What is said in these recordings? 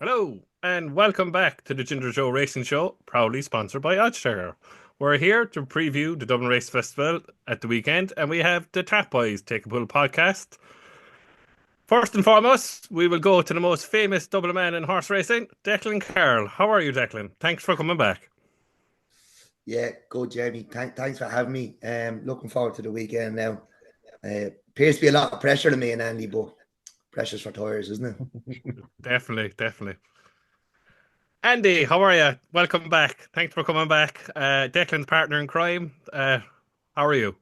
Hello, and welcome back to the Ginger Joe Racing Show, proudly sponsored by Oddschecker. We're here to preview the Dublin Race Festival at the weekend, and we have the Tap Boys Take a Pull podcast. First and foremost, we will go to the most famous Dublin man in horse racing, Declan Carroll. How are you, Declan? Thanks for coming back. Yeah, good, Jeremy. Thanks for having me. Looking forward to the weekend now. Appears to be a lot of pressure to me and Andy, but pressure's for tires, isn't it? Definitely, definitely. Andy, how are you? Welcome back. Thanks for coming back. Declan's partner in crime. How are you?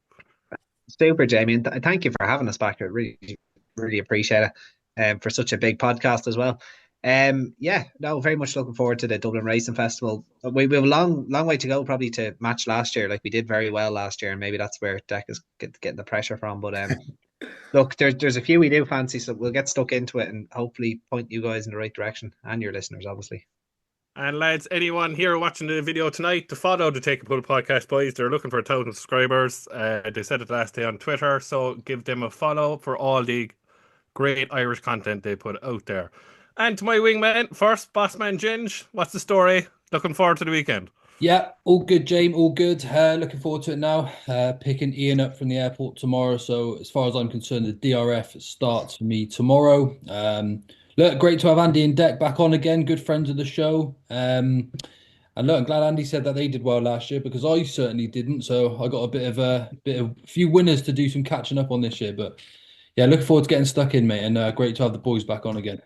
Super, Jamie, and thank you for having us back. I really, really appreciate it. For such a big podcast as well. Yeah, no, very much looking forward to the Dublin Racing Festival. We have a long way to go, probably to match last year. Like we did very well last year, and maybe that's where Dec is getting the pressure from. But look, there's a few we do fancy, so we'll get stuck into it and hopefully point you guys in the right direction and your listeners, obviously. And lads, anyone here watching the video tonight to follow the Take a Pull podcast, boys, they're looking for 1,000 subscribers. They said it last day on Twitter, so give them a follow for all the great Irish content they put out there. And to my wingman, first, Bossman Ginge, what's the story? Looking forward to the weekend. Yeah, all good, James. All good. Looking forward to it now. Picking Ian up from the airport tomorrow. So as far as I'm concerned, the DRF starts for me tomorrow. Look, great to have Andy and Dec back on again. Good friends of the show. And look, I'm glad Andy said that they did well last year because I certainly didn't. So I got a few winners to do some catching up on this year. But yeah, looking forward to getting stuck in, mate. And great to have the boys back on again.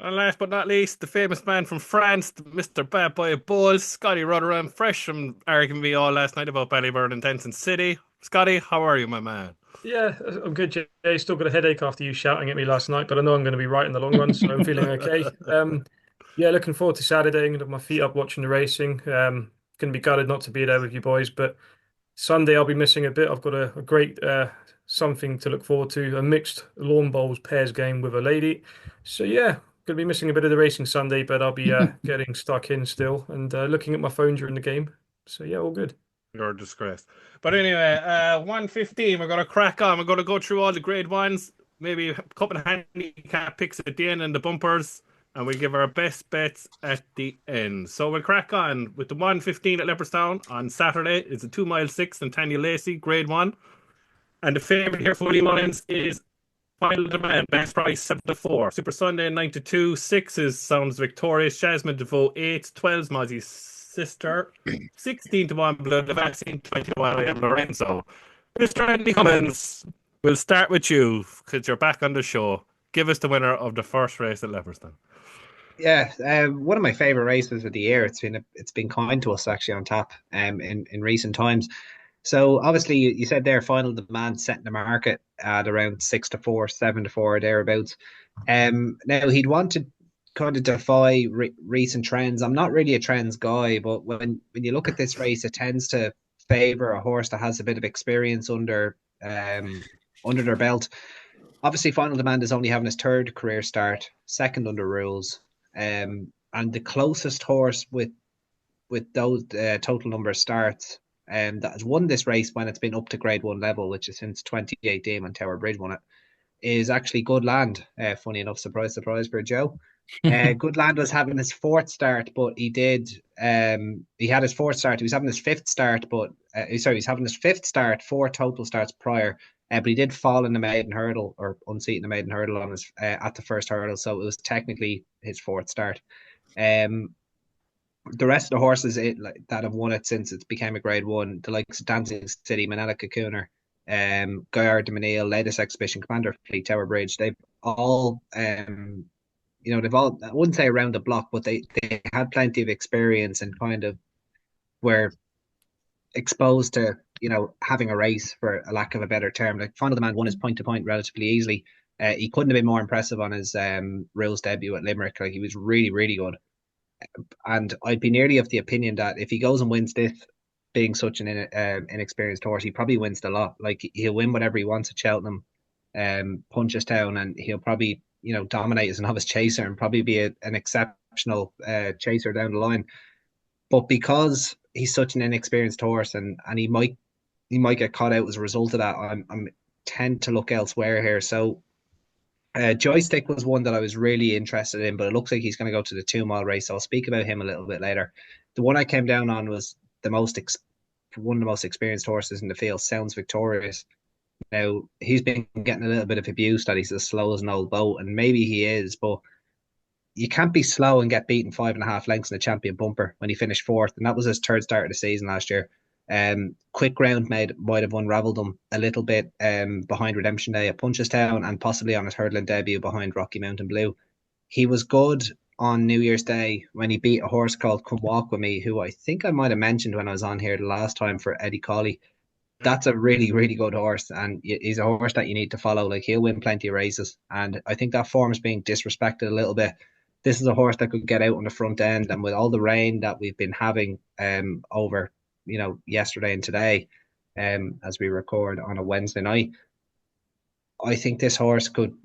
And last but not least, the famous man from France, Mr. Bad Boy of Bulls, Scotty Rotherham, fresh from arguing me all last night about Ballyburn and Denton City. Scotty, how are you, my man? Yeah, I'm good, Jay. Still got a headache after you shouting at me last night, but I know I'm going to be right in the long run, so I'm feeling okay. Yeah, looking forward to Saturday. I'm going to have my feet up watching the racing. Going to be gutted not to be there with you boys, but Sunday I'll be missing a bit. I've got a great something to look forward to, a mixed lawn bowls pairs game with a lady. So yeah, going to be missing a bit of the racing Sunday, but I'll be getting stuck in still and looking at my phone during the game. So yeah, all good. You're a disgrace. But anyway, 115, we're going to crack on. We're going to go through all the grade ones, maybe a couple of handicap picks at the end and the bumpers, and we'll give our best bets at the end. So we'll crack on with the 115 at Leopardstown on Saturday. It's a 2 mile 6 and Tanya Lacey, grade 1. And the favourite here for Lee Mullins is Final Demand, best price 7 to 4. Super Sunday 9 to 2. 6 is Sounds Victorious. Jasmine DeVoe 8. 12's Mozzie's Sister. 16 to 1 Blood the Vaccine. 20 to 1 I am Lorenzo. Mr. Andy Cummins, we'll start with you because you're back on the show. Give us the winner of the first race at Leopardstown. Yeah, one of my favorite races of the year. It's been kind to us actually on tap in recent times. So obviously you said there Final Demand setting the market at around 6 to 4, 7 to 4 thereabouts. Now he'd want to kind of defy recent trends. I'm not really a trends guy, but when you look at this race, it tends to favor a horse that has a bit of experience under their belt. Obviously, Final Demand is only having his third career start, second under rules, and the closest horse with those total number of starts that has won this race when it's been up to grade 1 level, which is since 2018 when Tower Bridge won it, is actually Good Land. Funny enough, surprise, surprise for Joe. Good Land was having his fourth start, but he had his fourth start. He was having his fifth start, but he's having his fifth start, 4 total starts prior. But he did fall in the maiden hurdle or unseat in the maiden hurdle on his at the first hurdle, so it was technically his fourth start. The rest of the horses that have won it since it became a grade 1, the likes of Dancing City, Manila Cocooner, Gaillard de Menil, Latest Exhibition, Commander Fleet, Tower Bridge, they've all they've all, I wouldn't say around the block, but they had plenty of experience and kind of were exposed to having a race, for a lack of a better term. Like Final Demand won his point to point relatively easily. He couldn't have been more impressive on his rules debut at Limerick. Like he was really, really good. And I'd be nearly of the opinion that if he goes and wins this, being such an inexperienced horse, he probably wins the lot. Like he'll win whatever he wants at Cheltenham, Punchestown, and he'll probably dominate as a novice chaser and probably be an exceptional chaser down the line. But because he's such an inexperienced horse and he might get caught out as a result of that, I'm tend to look elsewhere here. So Joystick was one that I was really interested in, but it looks like he's going to go to the 2 mile race. So I'll speak about him a little bit later. The one I came down on was one of the most experienced horses in the field. Sounds Victorious. Now he's been getting a little bit of abuse that he's as slow as an old boat, and maybe he is, but you can't be slow and get beaten 5.5 lengths in the champion bumper when he finished fourth, and that was his third start of the season last year. Quick Ground might have unravelled him a little bit behind Redemption Day at Punchestown, and possibly on his hurdling debut behind Rocky Mountain Blue. He was good on New Year's Day when he beat a horse called Come Walk With Me, who I think I might have mentioned when I was on here the last time for Eddie Colley. That's a really, really good horse, and he's a horse that you need to follow. Like, he'll win plenty of races, and I think that form is being disrespected a little bit. This is a horse that could get out on the front end, and with all the rain that we've been having over yesterday and today, as we record on a Wednesday night, I think this horse could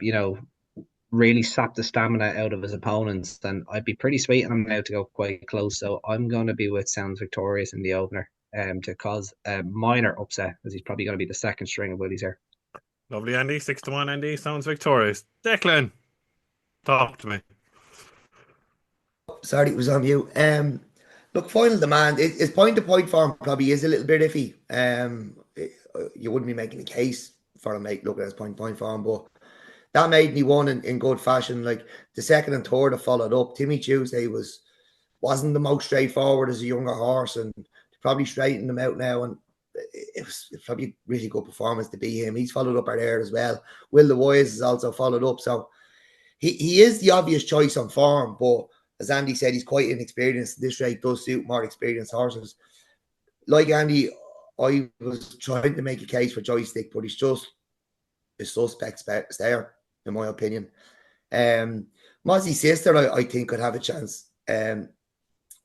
really sap the stamina out of his opponents. Then I'd be pretty sweet on him now to go quite close. So I'm going to be with Sounds Victorious in the opener to cause a minor upset, as he's probably going to be the second string of Willie's here. Lovely, Andy. 6-1, Andy. Sounds Victorious. Declan, talk to me. Sorry, it was on you. Look, Final Demand, his point-to-point form probably is a little bit iffy. You wouldn't be making a case for him, look at his point-to-point form, but that made me one in good fashion. Like, the second and third that followed up, Timmy Tuesday wasn't the most straightforward as a younger horse, and probably straightened him out now, and it was probably a really good performance to be him. He's followed up our there as well. Will the Wise has also followed up, so he is the obvious choice on form, but as Andy said, he's quite inexperienced. This rate does suit more experienced horses. Like Andy, I was trying to make a case for Joystick, but he's just a suspect there, in my opinion. Mozzie's sister, I think, could have a chance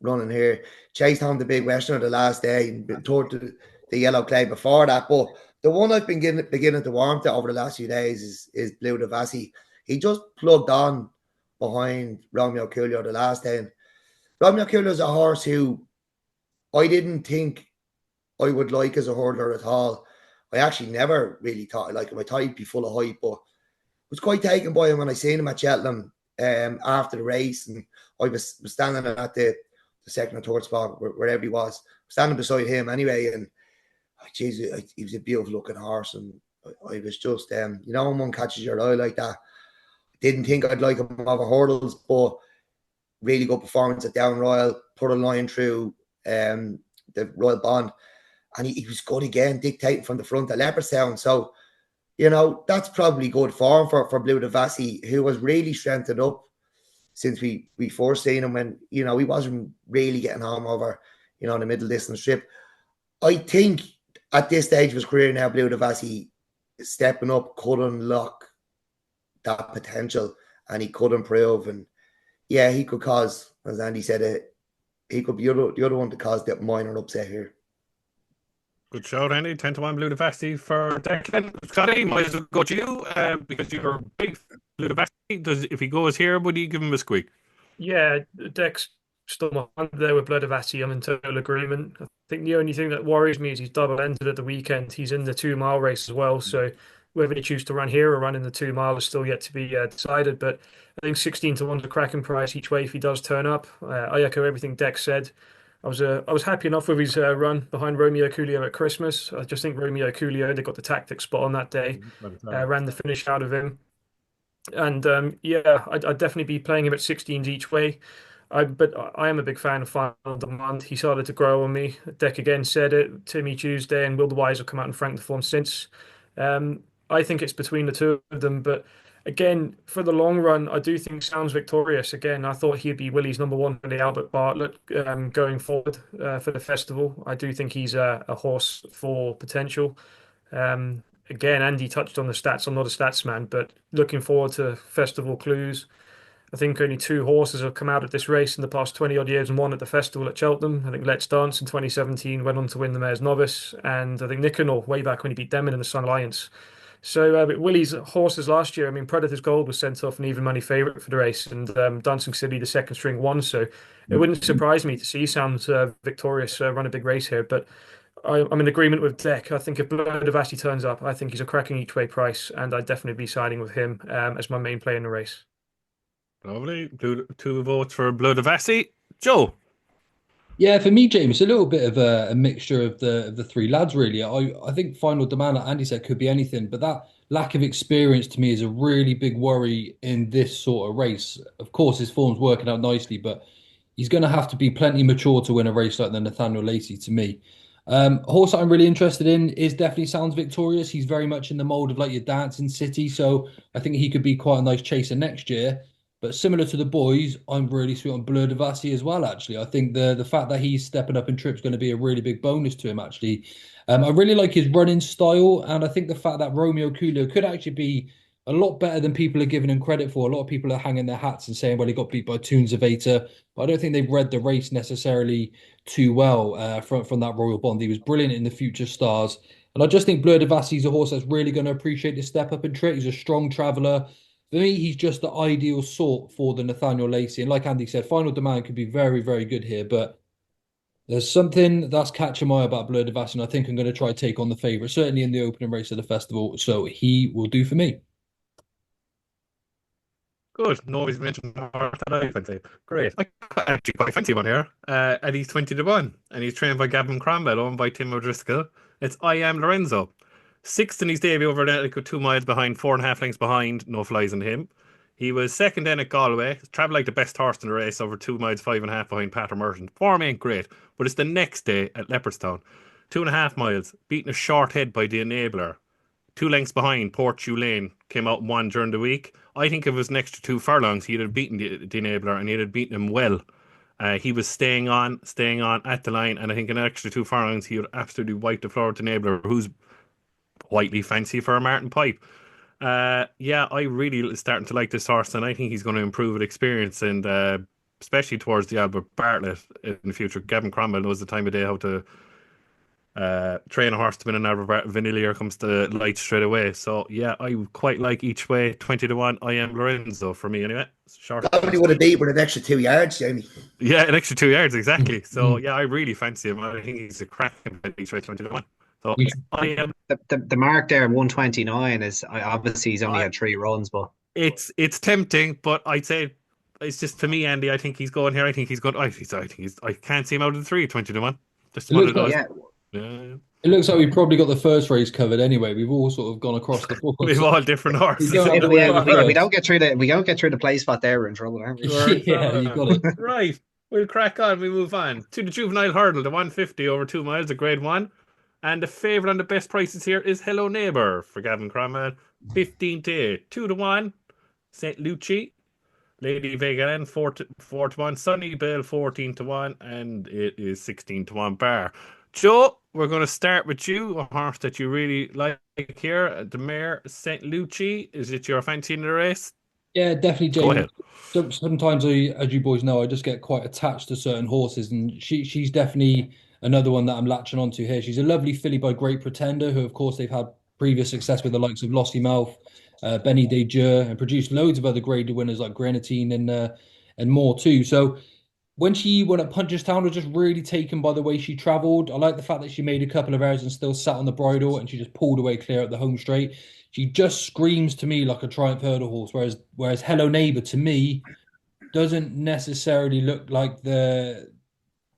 running here. Chased home the Big Westerner the last day and been toward the Yellow Clay before that. But the one I've been beginning to warm to over the last few days is Blue Devassi. He just plugged on behind Romeo Coolio the last day. And Romeo Coolio is a horse who I didn't think I would like as a hurdler at all. I actually never really thought I liked him. I thought he'd be full of hype, but was quite taken by him when I seen him at Cheltenham after the race. And I was standing at the second or third spot, wherever he was, standing beside him anyway. And geez, he was a beautiful looking horse. And I was just, when one catches your eye like that, didn't think I'd like him over hurdles, but really good performance at Down Royal, put a line through the Royal Bond, and he was good again, dictating from the front at Leopardstown. So, that's probably good form for Blue Devassi, who was really strengthened up since we first seen him when, he wasn't really getting home over, the middle distance trip. I think at this stage of his career now, Blue Devassi stepping up could unlock that potential, and he could improve, and he could cause, as Andy said, he could be the other one to cause that minor upset here. Good shout, Andy. 10-1 Blue Devassi for Declan. Scotty, might as well go to you because you're a big Blue Devassi. If he goes here, would you give him a squeak? Yeah, Dec's still my hand there with Blue Devassi. I'm in total agreement. I think the only thing that worries me is he's double entered at the weekend. He's in the 2 mile race as well, so whether he chooses to run here or run in the 2 mile is still yet to be decided. But I think 16-1 is a cracking price each way if he does turn up. I echo everything Dec said. I was happy enough with his run behind Romeo Coolio at Christmas. I just think Romeo Coolio, they got the tactics spot on that day, ran the finish out of him. And I'd definitely be playing him at 16s each way. But I am a big fan of Final Demand. He started to grow on me. Dec again said it. Timmy Tuesday and Will the Wise have come out and franked the form since. I think it's between the two of them, but again, for the long run, I do think Sounds Victorious. Again, I thought he'd be Willie's number one for the Albert Bartlett going forward for the festival. I do think he's a horse for potential. Again, Andy touched on the stats. I'm not a stats man, but looking forward to festival clues. I think only 2 horses have come out of this race in the past 20 odd years, and one at the festival at Cheltenham. I think Let's Dance in 2017 went on to win the Mayor's Novice, and I think Nicanor way back when he beat Demon in the Sun Alliance. So Willie's horses last year, I mean, Predator's Gold was sent off an even money favourite for the race, and Dancing City, the second string, won. So it wouldn't surprise me to see Sounds Victorious run a big race here. But I'm in agreement with Dec. I think if Blodavasi turns up, I think he's a cracking each way price, and I'd definitely be siding with him as my main play in the race. Lovely. Two votes for Bloodavassi. Joe. Yeah, for me, James, a little bit of a mixture of the three lads, really. I think Final Demand, like Andy said, could be anything, but that lack of experience to me is a really big worry in this sort of race. Of course, his form's working out nicely, but he's going to have to be plenty mature to win a race like the Nathaniel Lacey to me. A horse that I'm really interested in is definitely Sounds Victorious. He's very much in the mold of like your Dancing City, so I think he could be quite a nice chaser next year. But similar to the boys, I'm really sweet on Bleu de Vassy as well, actually. I think the fact that he's stepping up in trip's going to be a really big bonus to him, actually. I really like his running style, and I think the fact that Romeo Coolio could actually be a lot better than people are giving him credit for. A lot of people are hanging their hats and saying, well, he got beat by Toons of Vater, but I don't think they've read the race necessarily too well from that Royal Bond. He was brilliant in the Future Stars. And I just think Bleu de Vassy's a horse that's really going to appreciate the step up in trip. He's a strong traveller. For me, he's just the ideal sort for the Nathaniel Lacey. And like Andy said, Final Demand could be very, very good here. But there's something that's catching my eye about Bleu de Vassy, and I think I'm going to try to take on the favourite, certainly in the opening race of the festival. So he will do for me. Good. Nobody's mentioned the horse that I fancy. Great. I actually quite fancy one here. And he's 20-1. And he's trained by Gavin Cromwell, owned by Tim O'Driscoll. It's I Am Lorenzo. Sixth in his debut over there, 2 miles behind, 4.5 lengths behind, no flies in him. He was second then at Galway, travelled like the best horse in the race, over 2 miles, 5.5 behind Pater Merton. Form ain't great, but it's the next day at Leopardstown. 2.5 miles, beaten a short head by the Enabler. 2 lengths behind, Port Lane came out and won during the week. I think if it was an extra 2 furlongs, he'd have beaten the Enabler, and he'd have beaten him well. He was staying on at the line, and I think an extra 2 furlongs, he would absolutely wipe the floor with the Enabler, who's quietly fancy for a Martin Pipe. Yeah, I really starting to like this horse, and I think he's going to improve with experience, and especially towards the Albert Bartlett in the future. Gavin Cromwell knows the time of day how to train a horse to win an Albert Bartlett. Vanillier comes to light straight away. So yeah, I quite like each way 20-1. I Am Lorenzo for me anyway. Short. Probably would have beat with an extra 2 yards, Jamie. Yeah, an extra 2 yards exactly. So yeah, I really fancy him. I think he's a cracking each way 20-1. So I am. The mark there, 129, is obviously he's only had 3 runs, but it's tempting. But I'd say it's just for me, Andy. I think he's going here. I think he's going. I think he's. I can't see him out of the 3, 20-1. Just one of those. yeah. It looks like we've probably got the first race covered anyway. We've all sort of gone across the board. We've all different horses. If we don't get through the play spot there, we're in trouble, aren't we? Yeah, you got it. Right. We'll crack on. We move on to the juvenile hurdle, the 150 over 2 miles, the grade 1. And the favourite on the best prices here is Hello Neighbour for Gavin Cromwell. 15 to 8. 2-1. St. Lucie. Lady Vega 4-1. Sunny Bell 14-1. And it is 16-1 bar. Joe, we're going to start with you. A horse that you really like here. The mare St. Lucie. Is it your fancy in the race? Yeah, definitely, James. Go ahead. Sometimes, as you boys know, I just get quite attached to certain horses, and she's definitely another one that I'm latching onto here. She's a lovely filly by Great Pretender, who, of course, they've had previous success with the likes of Lossiemouth, Benny De Jure, and produced loads of other graded winners like Grenadine and more too. So when she went at Punchestown, I was just really taken by the way she travelled. I like the fact that she made a couple of errors and still sat on the bridle, and she just pulled away clear at the home straight. She just screams to me like a Triumph Hurdle horse, whereas Hello Neighbour to me doesn't necessarily look like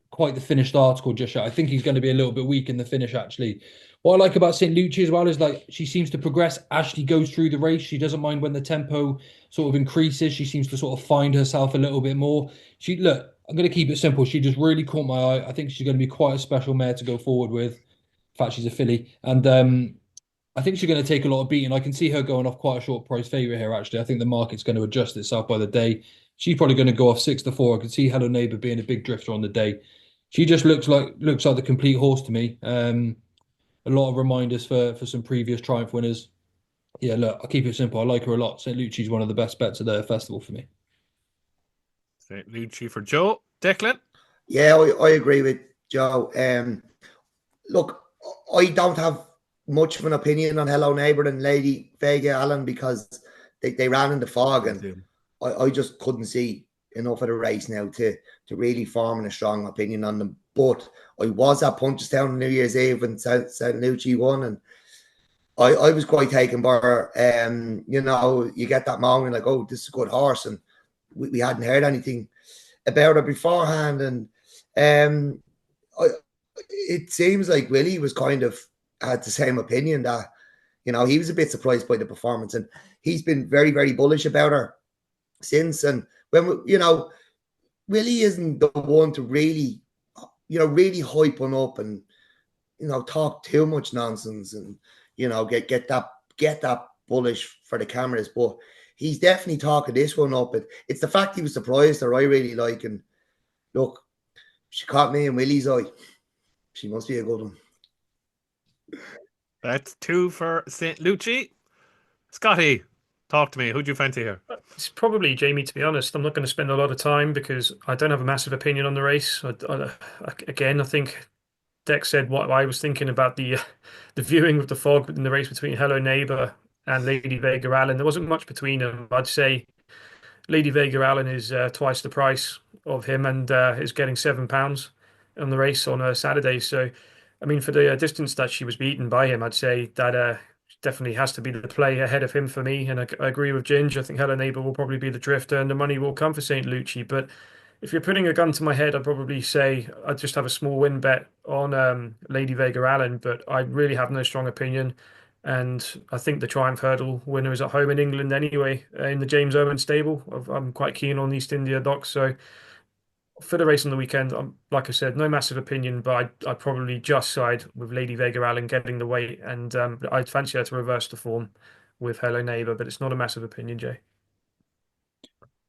quite the finished article just yet. I think he's going to be a little bit weak in the finish, actually. What I like about St. Lucie as well is like she seems to progress as she goes through the race. She doesn't mind when the tempo sort of increases. She seems to sort of find herself a little bit more. I'm going to keep it simple. She just really caught my eye. I think she's going to be quite a special mare to go forward with. In fact, she's a filly. And I think she's going to take a lot of beating. I can see her going off quite a short price favourite here, actually. I think the market's going to adjust itself by the day. She's probably going to go off 6-4. I can see Hello Neighbour being a big drifter on the day. She just looks like the complete horse to me. A lot of reminders for some previous Triumph winners. Yeah, look, I'll keep it simple. I like her a lot. St. Lucie's one of the best bets of the festival for me. St. Lucie for Joe. Declan? Yeah, I agree with Joe. Look, I don't have much of an opinion on Hello Neighbour and Lady Vega Allen because they ran in the fog, and I just couldn't see enough of the race now to really form a strong opinion on them. But I was at Punchestown on New Year's Eve when St. Lucia won, and I was quite taken by her. You know, you get that moment like, oh, this is a good horse, and we hadn't heard anything about her beforehand, and it seems like Willie was kind of had the same opinion, that, you know, he was a bit surprised by the performance, and he's been very, very bullish about her since. And when you know, Willie isn't the one to really, you know, really hype one up and, you know, talk too much nonsense and, you know, get that bullish for the cameras. But he's definitely talking this one up. It's the fact he was surprised that I really like. And look, she caught me in Willie's eye. She must be a good one. That's 2 for St. Lucia. Scotty, talk to me. Who'd you fancy here? It's probably Jamie, to be honest. I'm not going to spend a lot of time because I don't have a massive opinion on the race. Again, I think Dec said what I was thinking about the viewing with the fog in the race between Hello Neighbour and Lady Vega Allen. There wasn't much between them. I'd say Lady Vega Allen is twice the price of him and is getting £7 on the race on a Saturday. So, I mean, for the distance that she was beaten by him, I'd say that definitely has to be the play ahead of him for me. And I agree with Ginge. I think Hello Neighbour will probably be the drifter, and the money will come for St. Lucia. But if you're putting a gun to my head, I'd probably say I'd just have a small win bet on Lady Vega Allen, but I really have no strong opinion. And I think the Triumph Hurdle winner is at home in England anyway, in the James Owen stable. I'm quite keen on East India Dock. So for the race on the weekend, like I said, no massive opinion, but I'd probably just side with Lady Vega Allen getting the weight. And I'd fancy her to reverse the form with Hello Neighbour, but it's not a massive opinion, Jay.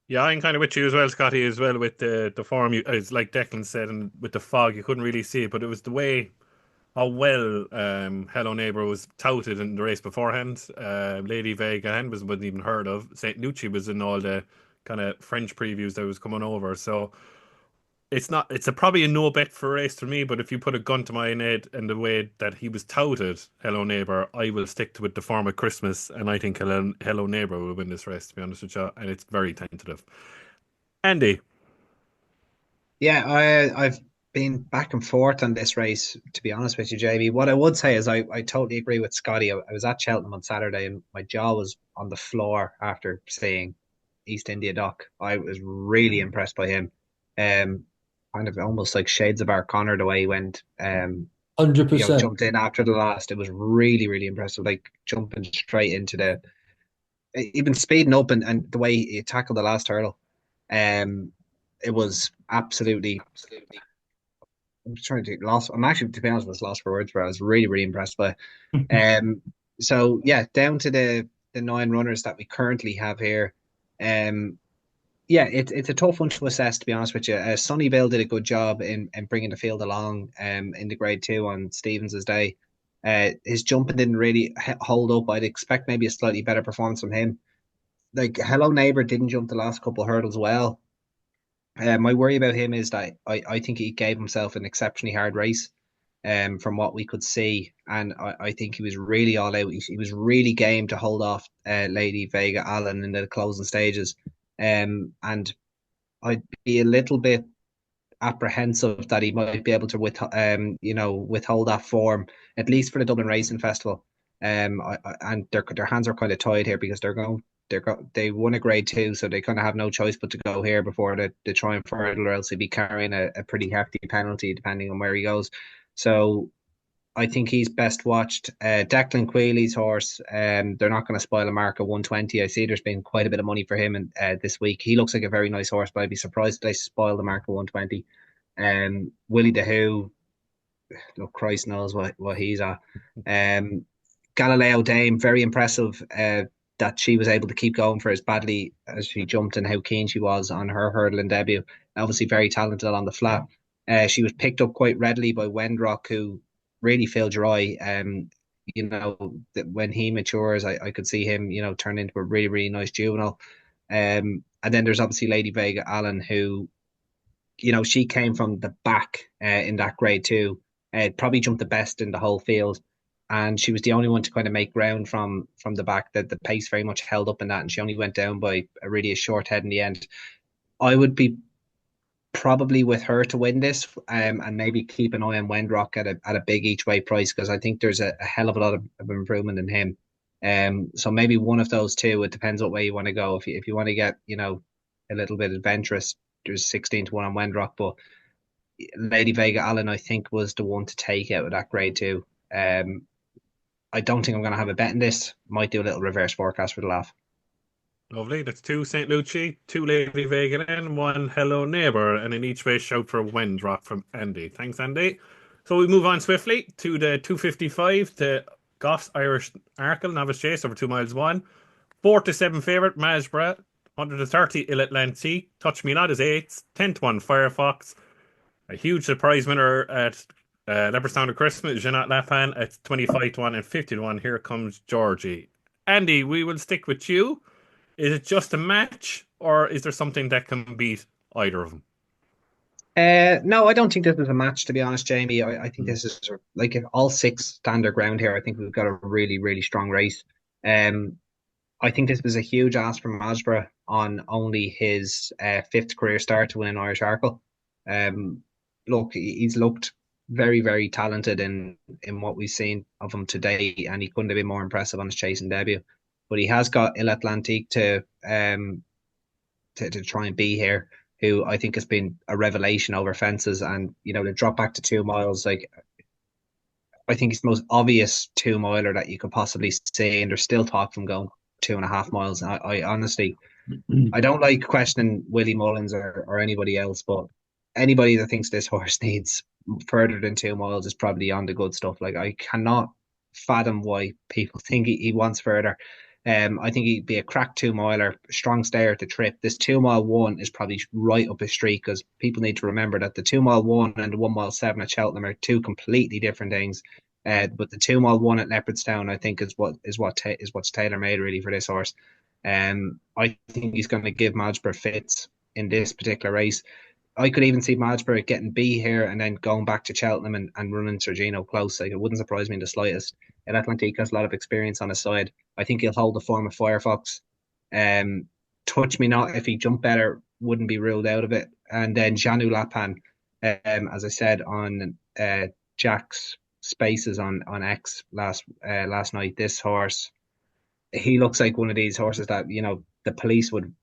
Yeah, I'm kind of with you as well, Scotty, as well with the form. It's like Declan said, and with the fog, you couldn't really see it, but it was the way how well Hello Neighbour was touted in the race beforehand. Lady Vega wasn't even heard of. St. Lucia was in all the kind of French previews that was coming over. So it's probably a no bet for a race for me, but if you put a gun to my head and the way that he was touted, Hello Neighbour, I will stick to it the form of Christmas, and I think Hello Neighbour will win this race, to be honest with you, and it's very tentative. Andy. Yeah, I've been back and forth on this race, to be honest with you, Jamie. What I would say is I totally agree with Scotty. I was at Cheltenham on Saturday and my jaw was on the floor after seeing East India Dock. I was really impressed by him. Kind of almost like shades of our Connor the way he went. 100%. Jumped in after the last. It was really, really impressive. Like jumping straight into even speeding up and the way he tackled the last hurdle. It was absolutely. I'm trying to lost. I'm actually, to be honest, was lost for words. But I was really, really impressed by. So yeah, down to the 9 runners that we currently have here. Yeah, it's a tough one to assess, to be honest with you. Sunnyvale did a good job in bringing the field along in the grade 2 on Stevens's day. His jumping didn't really hold up. I'd expect maybe a slightly better performance from him. Like Hello Neighbour didn't jump the last couple of hurdles well. My worry about him is that I think he gave himself an exceptionally hard race from what we could see. And I think he was really all out. He was really game to hold off Lady Vega Allen in the closing stages. And I'd be a little bit apprehensive that he might be able to withhold that form, at least for the Dublin Racing Festival. And their hands are kind of tied here because they won a grade 2, so they kind of have no choice but to go here before the Triumph Hurdle, or else he'd be carrying a pretty hefty penalty depending on where he goes. So I think he's best watched. Declan Queeley's horse, they're not going to spoil a mark at 120. I see there's been quite a bit of money for him this week. He looks like a very nice horse, but I'd be surprised if they spoil the mark at 120. Willie the Who, look, Christ knows what he's at. Galileo Dame, very impressive that she was able to keep going for as badly as she jumped and how keen she was on her hurdling debut. Obviously very talented on the flat. She was picked up quite readily by Wendrock, who really filled your eye. When he matures, I could see him, turn into a really, really nice juvenile. And then there's obviously Lady Vega Allen, who, she came from the back in that grade 2, probably jumped the best in the whole field. And she was the only one to kind of make ground from the back. That the pace very much held up in that, and she only went down by a short head in the end. I would be probably with her to win this, and maybe keep an eye on Wendrock at a big each way price, because I think there's a hell of a lot of improvement in him. So maybe one of those two. It depends what way you want to go. If you want to get a little bit adventurous, there's 16-1 on Wendrock, but Lady Vega Allen I think was the one to take out of that grade two. I don't think I'm going to have a bet in this. Might do a little reverse forecast for the laugh. Lovely. That's 2 St. Lucie, 2 Lady Vegan, and 1 Hello Neighbour. And in each way, shout for Wendrock from Andy. Thanks, Andy. So we move on swiftly to the 255 to Goff's Irish Arkle, Novice Chase, over 2 miles 1. 4-7 favourite, Masborough. 130 Il Atlantique. Touch Me Not is 8th. 10-1 Firefox. A huge surprise winner at Leopardstown at Christmas, Jeanette Lapan at 25-1 and 50-1. Here comes Georgie. Andy, we will stick with you. Is it just a match, or is there something that can beat either of them? No, I don't think this is a match, to be honest, Jamie. I think this is like if all 6 stand their ground here. I think we've got a really, really strong race. I think this was a huge ask from Masborough on only his 5th career start to win an Irish Arkle. Look, he's looked very, very talented in what we've seen of him today, and he couldn't have been more impressive on his chasing debut. But he has got Il Atlantique to try and be here, who I think has been a revelation over fences, and to drop back to 2 miles, like I think it's the most obvious 2 miler that you could possibly see, and there's still talk from going 2.5 miles. And I honestly, I don't like questioning Willie Mullins or anybody else, but anybody that thinks this horse needs further than 2 miles is probably on the good stuff. Like, I cannot fathom why people think he wants further. I think he'd be a crack 2 miler, strong stayer at the trip. This 2 mile 1 is probably right up his street, because people need to remember that the 2 mile 1 and the 1 mile 7 at Cheltenham are 2 completely different things. But the 2 mile 1 at Leopardstown, I think, is what's tailor made really for this horse. I think he's going to give Masborough fits in this particular race. I could even see Masborough getting B here and then going back to Cheltenham and running Sergino close. Like, it wouldn't surprise me in the slightest. El Atlantique has a lot of experience on his side. I think he'll hold the form of Firefox. Touch Me Not, if he jumped better, wouldn't be ruled out of it. And then Janu Lapan, as I said on Jack's Spaces on X last night, this horse, he looks like one of these horses that the police would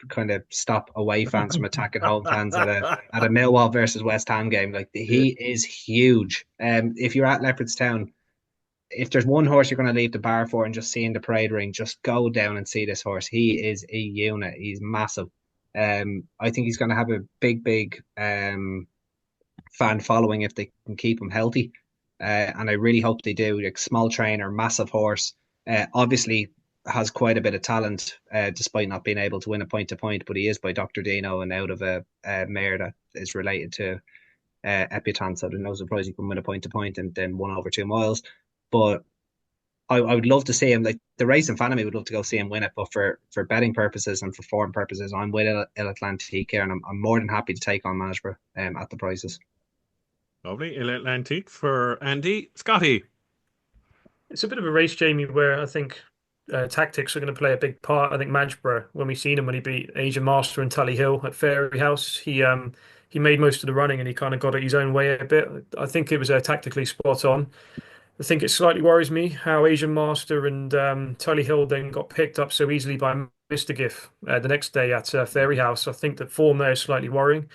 kind of stop away fans from attacking home fans at a Millwall versus West Ham game. Like, he is huge. If you're at Leopardstown, if there's one horse you're going to leave the bar for and just see in the parade ring, just go down and see this horse. He is a unit. He's massive. I think he's going to have a big fan following if they can keep him healthy. And I really hope they do. Like, small trainer, massive horse. Obviously has quite a bit of talent, despite not being able to win a point to point, but he is by Dr. Dino and out of a mare that is related to Epiton, so there's no surprise he can win a point to point and then 1 over 2 miles. But I would love to see him, like the racing fan of me would love to go see him win it, but for betting purposes and for form purposes, I'm with Il Atlantique here, and I'm more than happy to take on Masborough at the prices. Lovely. Il Atlantique for Andy. Scotty. It's a bit of a race, Jamie, where I think tactics are going to play a big part. I think Masborough, when we seen him when he beat Asian Master and Tully Hill at Fairy House, he made most of the running and he kind of got it his own way a bit. I think it was tactically spot on. I think it slightly worries me how Asian Master and Tully Hill then got picked up so easily by Mr. Giff the next day at Fairy House. I think that form there is slightly worrying.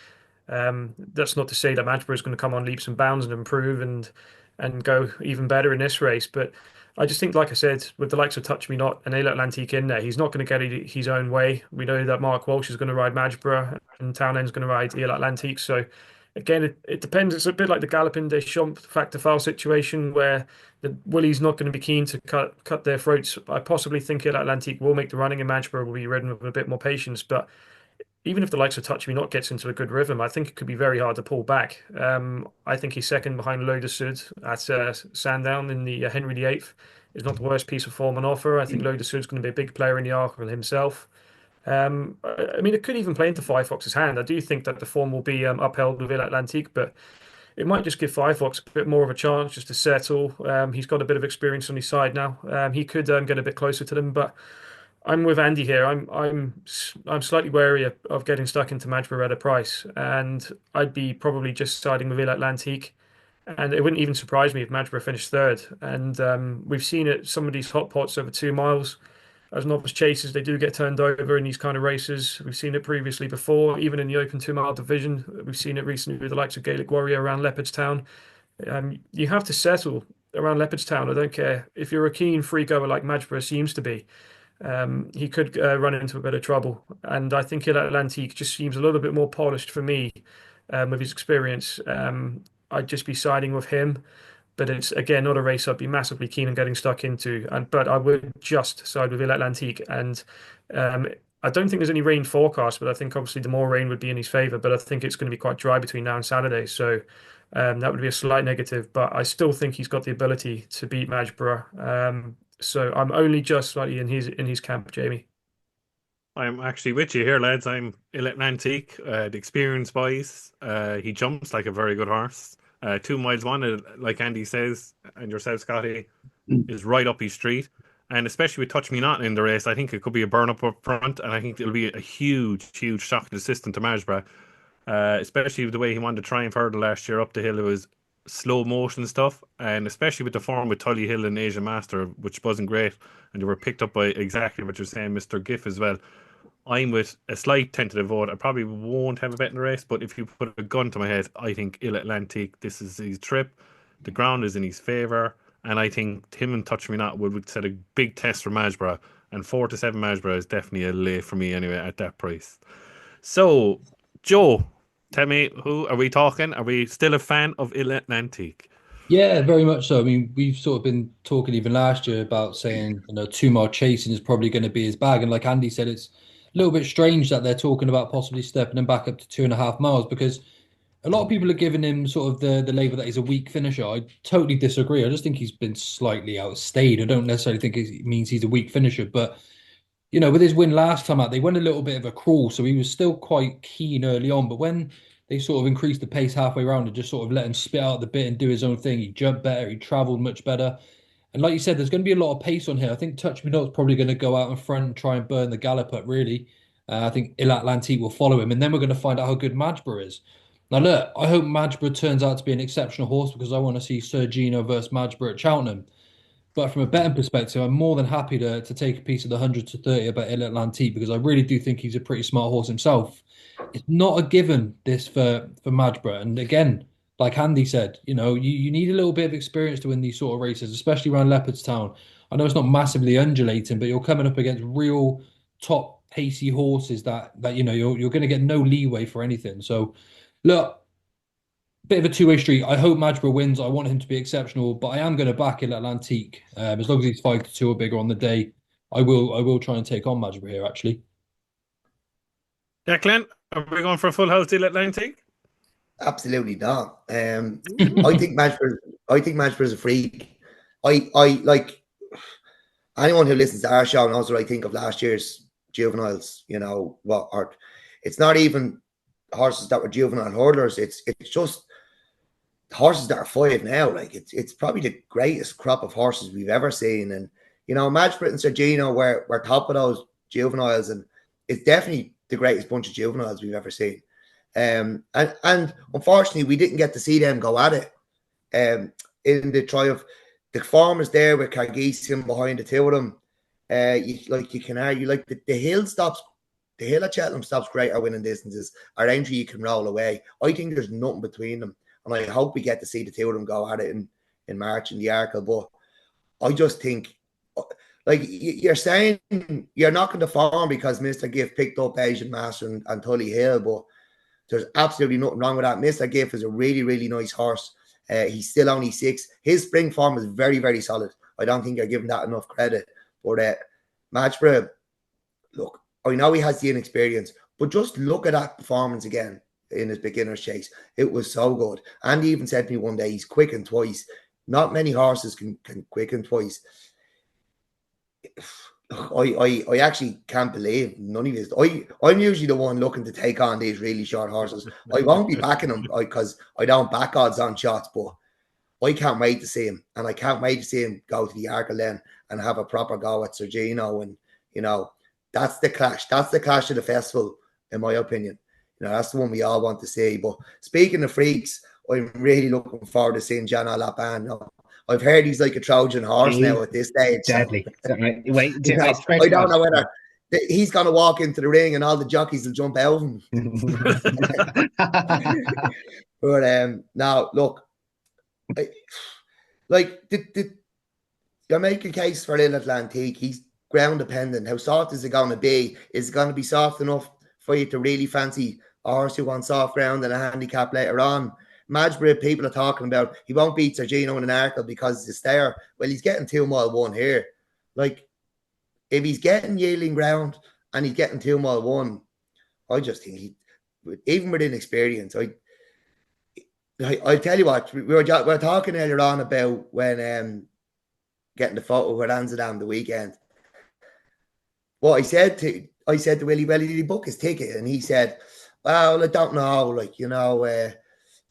That's not to say that Masborough is going to come on leaps and bounds and improve and go even better in this race, but I just think, like I said, with the likes of Touch Me Not and Il Atlantique in there, he's not going to get his own way. We know that Mark Walsh is going to ride Masborough and Townend's going to ride Il Atlantique. So again, it depends. It's a bit like the Galloping des Champs factor file situation where the Willie's not going to be keen to cut their throats. I possibly think Il Atlantique will make the running and Masborough will be ridden with a bit more patience. But even if the likes of Touch Me Not gets into a good rhythm, I think it could be very hard to pull back. I think he's second behind L'Oeil de Sud at Sandown in the Henry VIII. Is not the worst piece of form on offer. I think L'Oeil de Sud is going to be a big player in the Arkle himself. I mean, it could even play into Firefox's hand. I do think that the form will be upheld with Il Atlantique, but it might just give Firefox a bit more of a chance just to settle. He's got a bit of experience on his side now. He could get a bit closer to them, but I'm with Andy here. I'm slightly wary of getting stuck into Madgeburg at a price, and I'd be probably just siding with Atlantique. And it wouldn't even surprise me if Madgeburg finished third. And we've seen it, some of these hot pots over 2 miles. As novice chasers, they do get turned over in these kind of races. We've seen it previously before, even in the open 2 mile division. We've seen it recently with the likes of Gaelic Warrior around Leopardstown. You have to settle around Leopardstown. I don't care if you're a keen free goer like Madgeburg seems to be. He could run into a bit of trouble. And I think Atlantique just seems a little bit more polished for me with his experience. I'd just be siding with him. But it's, again, not a race I'd be massively keen on getting stuck into. But I would just side with Atlantique. And I don't think there's any rain forecast, but I think obviously the more rain would be in his favour. But I think it's going to be quite dry between now and Saturday. So that would be a slight negative. But I still think he's got the ability to beat Madgeburg. So I'm only just slightly in his camp, Jamie. I'm actually with you here, lads. I'm Atlantique, the experience wise. He jumps like a very good horse. 2 miles one, like Andy says, and yourself, Scotty, is right up his street. And especially with Touch Me Not in the race, I think it could be a burn up front, and I think it'll be a huge shock to the system to Madgeburg. Especially with the way he wanted to try and hurdle last year up the hill. It was slow motion stuff, and especially with the form with Tully Hill and Asia Master, which wasn't great, and they were picked up by exactly what you're saying, Mr. Giff, as well. I'm with a slight tentative vote. I probably won't have a bet in the race, but if you put a gun to my head, I think Atlantique, this is his trip. The ground is in his favour, and I think him and Touch Me Not would set a big test for Madgeburg, and 4-7 Madgeburg is definitely a lay for me anyway at that price. So, Joe, tell me, who are we talking? Are we still a fan of Atlantique? Yeah, very much so. I mean, we've sort of been talking even last year about saying, 2 mile chasing is probably going to be his bag. And like Andy said, it's a little bit strange that they're talking about possibly stepping him back up to 2.5 miles, because a lot of people are giving him sort of the label that he's a weak finisher. I totally disagree. I just think he's been slightly outstayed. I don't necessarily think it means he's a weak finisher, but with his win last time out, they went a little bit of a crawl, so he was still quite keen early on. But when they sort of increased the pace halfway around and just sort of let him spit out the bit and do his own thing, he jumped better, he travelled much better. And like you said, there's going to be a lot of pace on here. I think Touch Me Not's probably going to go out in front and try and burn the gallop up, really. I think Atlantique will follow him, and then we're going to find out how good Madgeburg is. Now, look, I hope Madgeburg turns out to be an exceptional horse, because I want to see Sir Gino versus Madgeburg at Cheltenham. But from a betting perspective, I'm more than happy to take a piece of the 100 to 30 about Atlantique, because I really do think he's a pretty smart horse himself. It's not a given, this for Madgeburg. And again, like Andy said, you need a little bit of experience to win these sort of races, especially around Leopardstown. I know it's not massively undulating, but you're coming up against real top pacey horses that you're going to get no leeway for anything. So, look, bit of a two-way street. I hope Madgeburg wins. I want him to be exceptional, but I am going to back Atlantique. As long as he's 5-2 or bigger on the day, I will try and take on Madgeburg here, actually. Declan, are we going for a full house deal at Atlantique? Absolutely not. I think Madgeburg is a freak. I like anyone who listens to our show knows what I think of last year's juveniles. It's not even horses that were juvenile hurdlers. It's just horses that are 5 now. Like it's probably the greatest crop of horses we've ever seen. And Madgeburg and Sir Gino were top of those juveniles, and it's definitely the greatest bunch of juveniles we've ever seen. And unfortunately, we didn't get to see them go at it. In the triumph, the form is there with Cargesian behind the two of them. You can argue like the hill stops. The hill at Cheltenham stops greater winning distances. Our entry you can roll away. I think there's nothing between them, and I hope we get to see the two of them go at it in March in the Arkle. But I just think, like you're saying, you're knocking the form because Mr. Giff picked up Asian Master and Tully Hill, but there's absolutely nothing wrong with that. Mr. Giff is a really, really nice horse. He's still only 6. His spring form is very, very solid. I don't think you're giving that enough credit. But Madgeburg, look, I know he has the inexperience, but just look at that performance again in his beginner's chase. It was so good. And he even said to me one day, he's quickened twice. Not many horses can quicken twice. I actually can't believe none of this. I'm usually the one looking to take on these really short horses. I won't be backing them because I don't back odds on shots, but I can't wait to see him. And I can't wait to see him go to the Arkle then and have a proper go at Sir Gino. And, That's the clash. That's the clash of the festival, in my opinion. That's the one we all want to see. But speaking of freaks, I'm really looking forward to seeing Jan Alapan. I've heard he's like a Trojan horse now at this stage. Deadly. So. Wait, I don't know whether he's going to walk into the ring and all the jockeys will jump out of him. But now, look, you're making a case for Lille Atlantique. He's ground dependent. How soft is it going to be? Is it going to be soft enough for you to really fancy a horse who wants soft ground and a handicap later on? Madgebury, people are talking about he won't beat Sergino in an Arkle because he's a stayer. Well, he's getting 2 mile 1 here. Like, if he's getting yielding ground and he's getting 2 mile 1, I just think even with inexperience, I tell you what, we were talking earlier on about when getting the photo with Amsterdam the weekend. Well, I said to Willie, well, did he book his ticket? And he said, well, I don't know,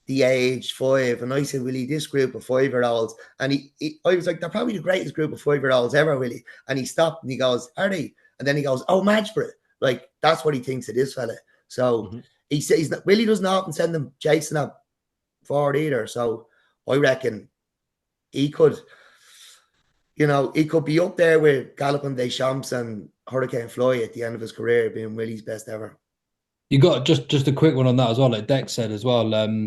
the age 5. And I said, Willie, this group of 5-year-olds. And I was like, they're probably the greatest group of 5-year-olds ever, Willie. And he stopped and he goes, are they? And then he goes, oh, Madgebury. Like, that's what he thinks of this fella. So he says, Willie doesn't often send them chasing up forward either. So I reckon he could, he could be up there with Galopin Des Champs and Hurricane Fly at the end of his career, being Willie's best ever. You got just a quick one on that as well, like Dec said as well.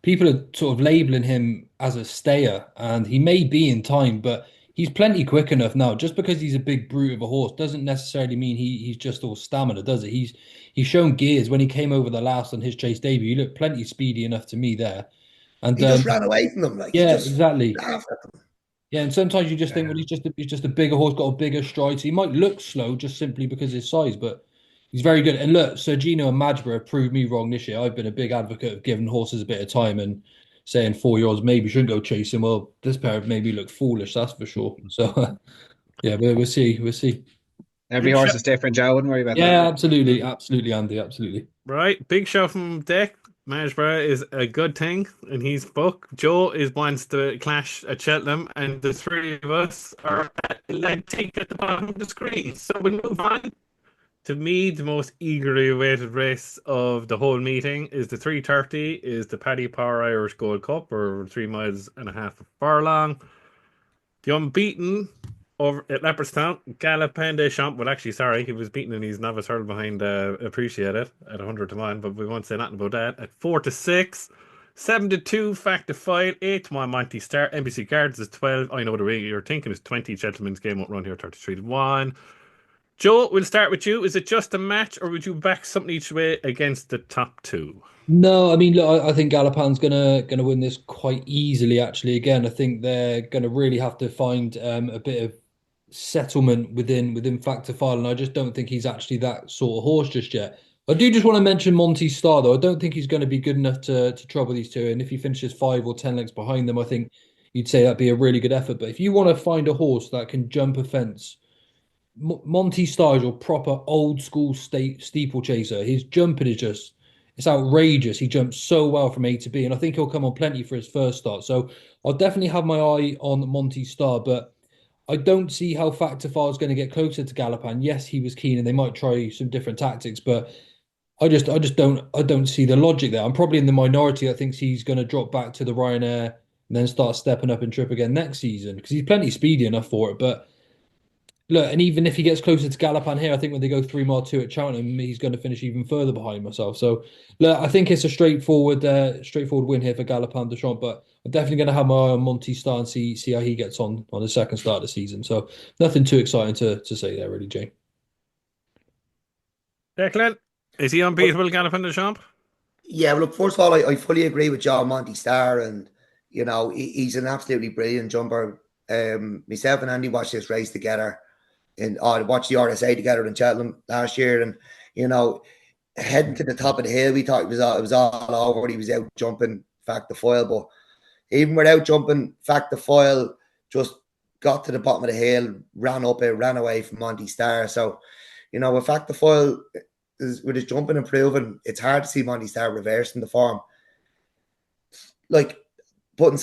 People are sort of labeling him as a stayer, and he may be in time, but he's plenty quick enough now. Just because he's a big brute of a horse doesn't necessarily mean he's just all stamina, does it? He's shown gears when he came over the last on his chase debut. He looked plenty speedy enough to me there. And he just ran away from them, like exactly. Laughed at them. Yeah, and sometimes you just think, well, he's just a bigger horse, got a bigger stride. So he might look slow just simply because of his size, but he's very good. And look, Sergino and Madgebury proved me wrong this year. I've been a big advocate of giving horses a bit of time and saying 4-year-olds maybe shouldn't go chasing. Well, this pair made me look foolish, that's for sure. So, yeah, we'll see. We'll see. Every horse is different, Joe. Wouldn't worry about that. Yeah, absolutely, Andy, absolutely. Right, big show from Dec. Madgebury is a good thing, and he's booked. Joe wants to clash at Cheltenham, and the 3 of us are at Atlantique at the bottom of the screen. So we move on. To me, the most eagerly awaited race of the whole meeting is the 3:30, is the Paddy Power Irish Gold Cup, or 3.5 miles a furlong. The unbeaten over at Leopardstown, Galopin Des Champs. Well, actually, sorry, he was beaten in his novice hurdle behind Appreciated at 100 to 1, but we won't say nothing about that. At 4-6, 7-2, Fact to 5, 8 to 1, Monty Star. NBC Guards is 12. I know the way you're thinking is 20. Gentlemen's Game won't run here, 33 to 1. Joe, we'll start with you. Is it just a match, or would you back something each way against the top 2? No, I mean, look, I think Galopin's gonna win this quite easily. Actually, again, I think they're gonna really have to find a bit of settlement within Factor File, and I just don't think he's actually that sort of horse just yet. I do just want to mention Monty Star, though. I don't think he's going to be good enough to trouble these two, and if he finishes 5 or 10 lengths behind them, I think you'd say that'd be a really good effort. But if you want to find a horse that can jump a fence, Monty Star is your proper old school steeplechaser. His jumping is it's outrageous. He jumps so well from A to B, and I think he'll come on plenty for his first start. So I'll definitely have my eye on Monty Star, but I don't see how Factor File is going to get closer to Galopin. Yes, he was keen, and they might try some different tactics, but I just don't see the logic there. I'm probably in the minority that thinks he's going to drop back to the Ryanair and then start stepping up and trip again next season, because he's plenty speedy enough for it. But look, and even if he gets closer to Galopin here, I think when they go 3 mile 2 at Cheltenham, he's going to finish even further behind myself. So look, I think it's a straightforward win here for Galopin Des Champs, but I'm definitely going to have my eye on Monty Star and see how he gets on the second start of the season. So nothing too exciting to say there, really, Jay. Declan, is he unbeatable, Galopin Des Champs? Yeah, well, look, first of all, I fully agree with John Monty Star, and he's an absolutely brilliant jumper. Myself and Andy watched this race together, and I watched the RSA together in Cheltenham last year, and heading to the top of the hill, we thought it was all over. He was out jumping Fact the Foil, but even without jumping Fact the Foil, just got to the bottom of the hill, ran up it, ran away from Monty Star. So, with Fact the Foil, with his jumping improving, it's hard to see Monty Star reversing the form. Like, while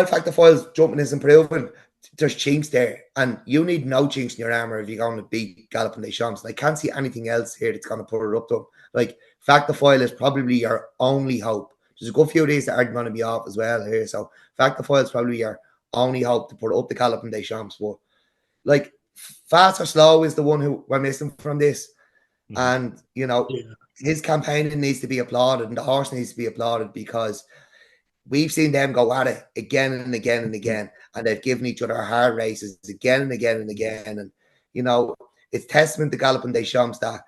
Fact the Foil's jumping is improving, there's chinks there, and you need no chinks in your armor if you're going to beat Galloping Des Champs. I can't see anything else here that's going to put it up to him. Like, Fact the Foil is probably your only hope. There's a good few of these that aren't going to be off as well here, so Fact the Foil is probably your only hope to put up the Galloping Des Champs. But like, Fast or Slow is the one who we're missing from this, and his campaigning needs to be applauded, and the horse needs to be applauded, because we've seen them go at it again and again and again, and they've given each other hard races again and again and again. And, it's testament to Galloping Des Champs that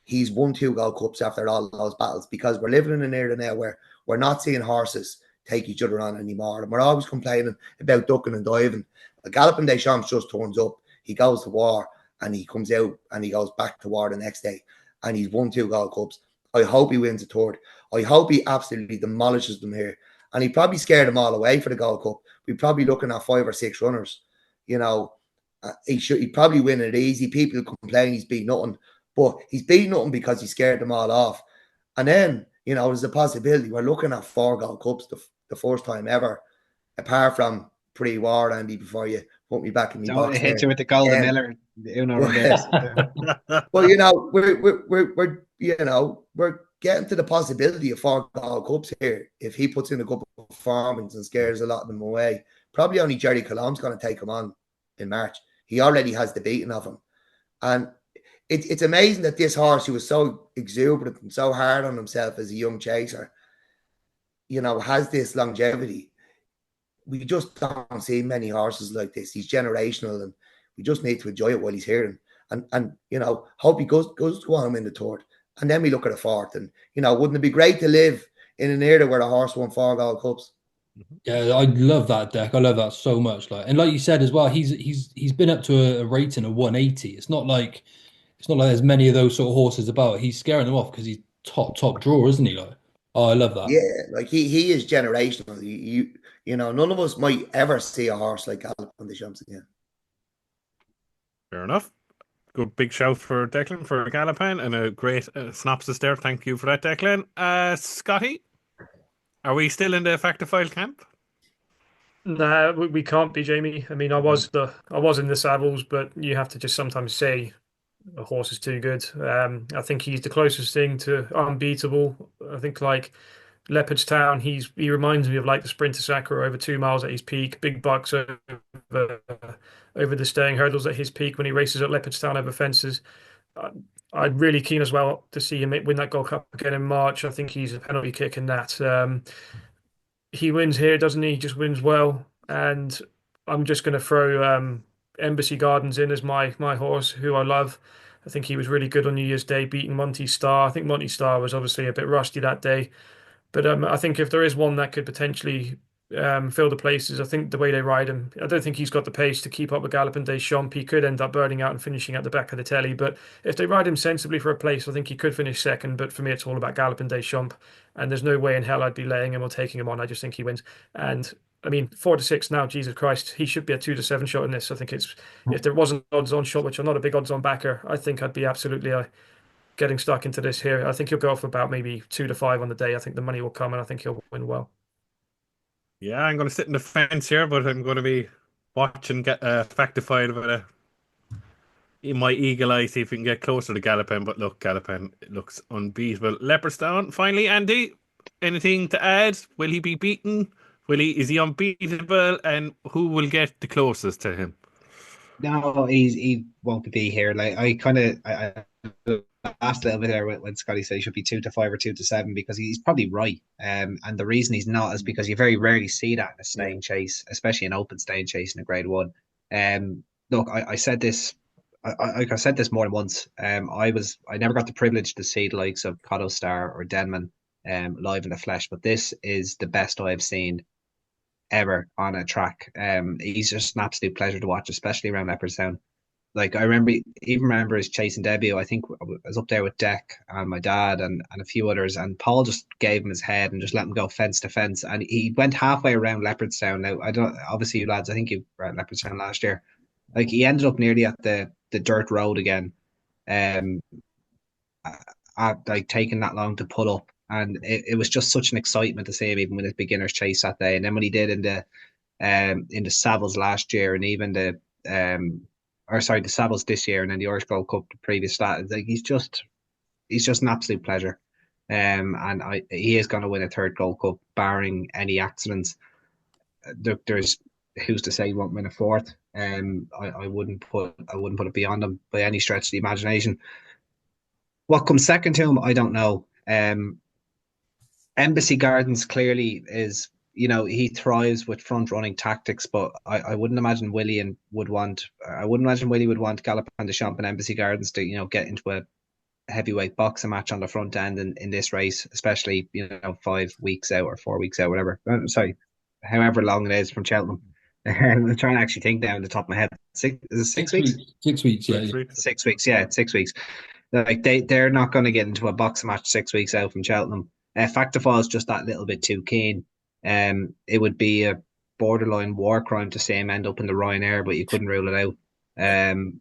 he's won 2 Gold Cups after all those battles, because we're living in an era now where we're not seeing horses take each other on anymore. And we're always complaining about ducking and diving. Galloping Des Champs just turns up, he goes to war, and he comes out and he goes back to war the next day. And he's won 2 Gold Cups. I hope he wins a third. I hope he absolutely demolishes them here. And he probably scared them all away for the Gold Cup. We're probably looking at 5 or 6 runners. He'd probably win it easy. People complain he's beat nothing, but he's beat nothing because he scared them all off. And then, there's a possibility we're looking at 4 Gold Cups the first time ever, apart from pre-war, Andy, before you put me back in my box. Hit you with the Golden Miller. Well, we're getting to the possibility of 4 Gold Cups here if he puts in a good performance and scares a lot of them away. Probably only Jerry Colombe's going to take him on in March. He already has the beating of him. And it's amazing that this horse, who was so exuberant and so hard on himself as a young chaser, has this longevity. We just don't see many horses like this. He's generational, and we just need to enjoy it while he's here. And hope he goes to him in the third. And then we look at a fourth. And, wouldn't it be great to live in an era where a horse won 4 Gold Cups? Yeah, I love that, Dec. I love that so much. And like you said as well, he's been up to a rating of 180. It's not like there's many of those sort of horses about. He's scaring them off because he's top drawer, isn't he? I love that. Yeah, like he is generational. None of us might ever see a horse like Galloping Des Champs again. Fair enough. Good big shout for Declan for Galopin, and a great synopsis there. Thank you for that, Declan. Scotty, are we still in the Fact the Foil camp? Nah, we can't be, Jamie. I mean, I was in the saddles, but you have to just sometimes say a horse is too good. I think he's the closest thing to unbeatable. I think like Leopardstown, he reminds me of like the Sprinter Sacre over 2 miles at his peak, big bucks over the staying hurdles at his peak when he races at Leopardstown over fences. I'm really keen as well to see him win that Gold Cup again in March. I think he's a penalty kick in that. He wins here, doesn't he? He just wins well. And I'm just going to throw Embassy Gardens in as my horse, who I love. I think he was really good on New Year's Day, beating Monty Star. I think Monty Star was obviously a bit rusty that day. But I think if there is one that could potentially fill the places, I think the way they ride him, I don't think he's got the pace to keep up with Galloping Des Champs. He could end up burning out and finishing at the back of the telly. But if they ride him sensibly for a place, I think he could finish second. But for me, it's all about Galloping Des Champs. And there's no way in hell I'd be laying him or taking him on. I just think he wins. And I mean, 4-6 now, Jesus Christ, he should be a 2-7 shot in this. I think if there wasn't odds on shot, which I'm not a big odds on backer, I think I'd be absolutely getting stuck into this here. I think he'll go off about maybe 2-5 on the day. I think the money will come, and I think he'll win well. Yeah, I'm going to sit in the fence here, but I'm going to be watching get Factified with in my eagle eye, see if we can get closer to Galopin. But look, Galopin looks unbeatable. Leopardstown, finally, Andy, anything to add? Will he be beaten? Is he unbeatable? And who will get the closest to him? No, he won't be here. Like I laughed a little bit there when Scotty said he should be 2-5 or 2-7, because he's probably right. And the reason he's not is because you very rarely see that in a staying chase, especially an open staying chase in a Grade 1. Look, I said this. I said this more than once. I never got the privilege to see the likes of Cotto Star or Denman live in the flesh, but this is the best I've seen ever on a track. He's just an absolute pleasure to watch, especially around Leopardstown. Like I remember his chasing debut. I think I was up there with Dec and my dad and a few others, and Paul just gave him his head and just let him go fence to fence, and he went halfway around Leopardstown. Now I don't, obviously you lads, I think you were at Leopardstown last year. Like he ended up nearly at the dirt road again, like taking that long to pull up. And it was just such an excitement to see him even with his beginner's chase that day. And then when he did in in the Savills last year, and even the Savills this year, and then the Irish Gold Cup the previous start. Like he's just an absolute pleasure. And he is going to win a third Gold Cup, barring any accidents. There's who's to say he won't win a fourth. I wouldn't put it beyond him by any stretch of the imagination. What comes second to him, I don't know. Embassy Gardens clearly is, he thrives with front running tactics, but I wouldn't imagine Willie would want Galopin Des Champs and Embassy Gardens to, get into a heavyweight boxing match on the front end in this race, especially 5 weeks out or 4 weeks out, whatever. Sorry, however long it is from Cheltenham. I'm trying to actually think down the top of my head. Is it 6 weeks? 6 weeks, yeah. 6 weeks, yeah, 6 weeks. Like they're not going to get into a boxing match 6 weeks out from Cheltenham. Factifall is just that little bit too keen. It would be a borderline war crime to see him end up in the Ryanair, but you couldn't rule it out. And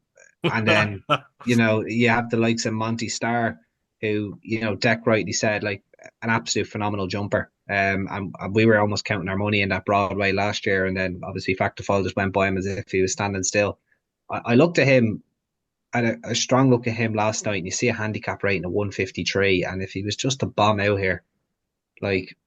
then you have the likes of Monty Starr, who Dec rightly said, like, an absolute phenomenal jumper. And we were almost counting our money in that Broadway last year, and then obviously Factifall just went by him as if he was standing still. I looked at him. I had a strong look at him last night, and you see a handicap rating of 153, and if he was just to bomb out here, like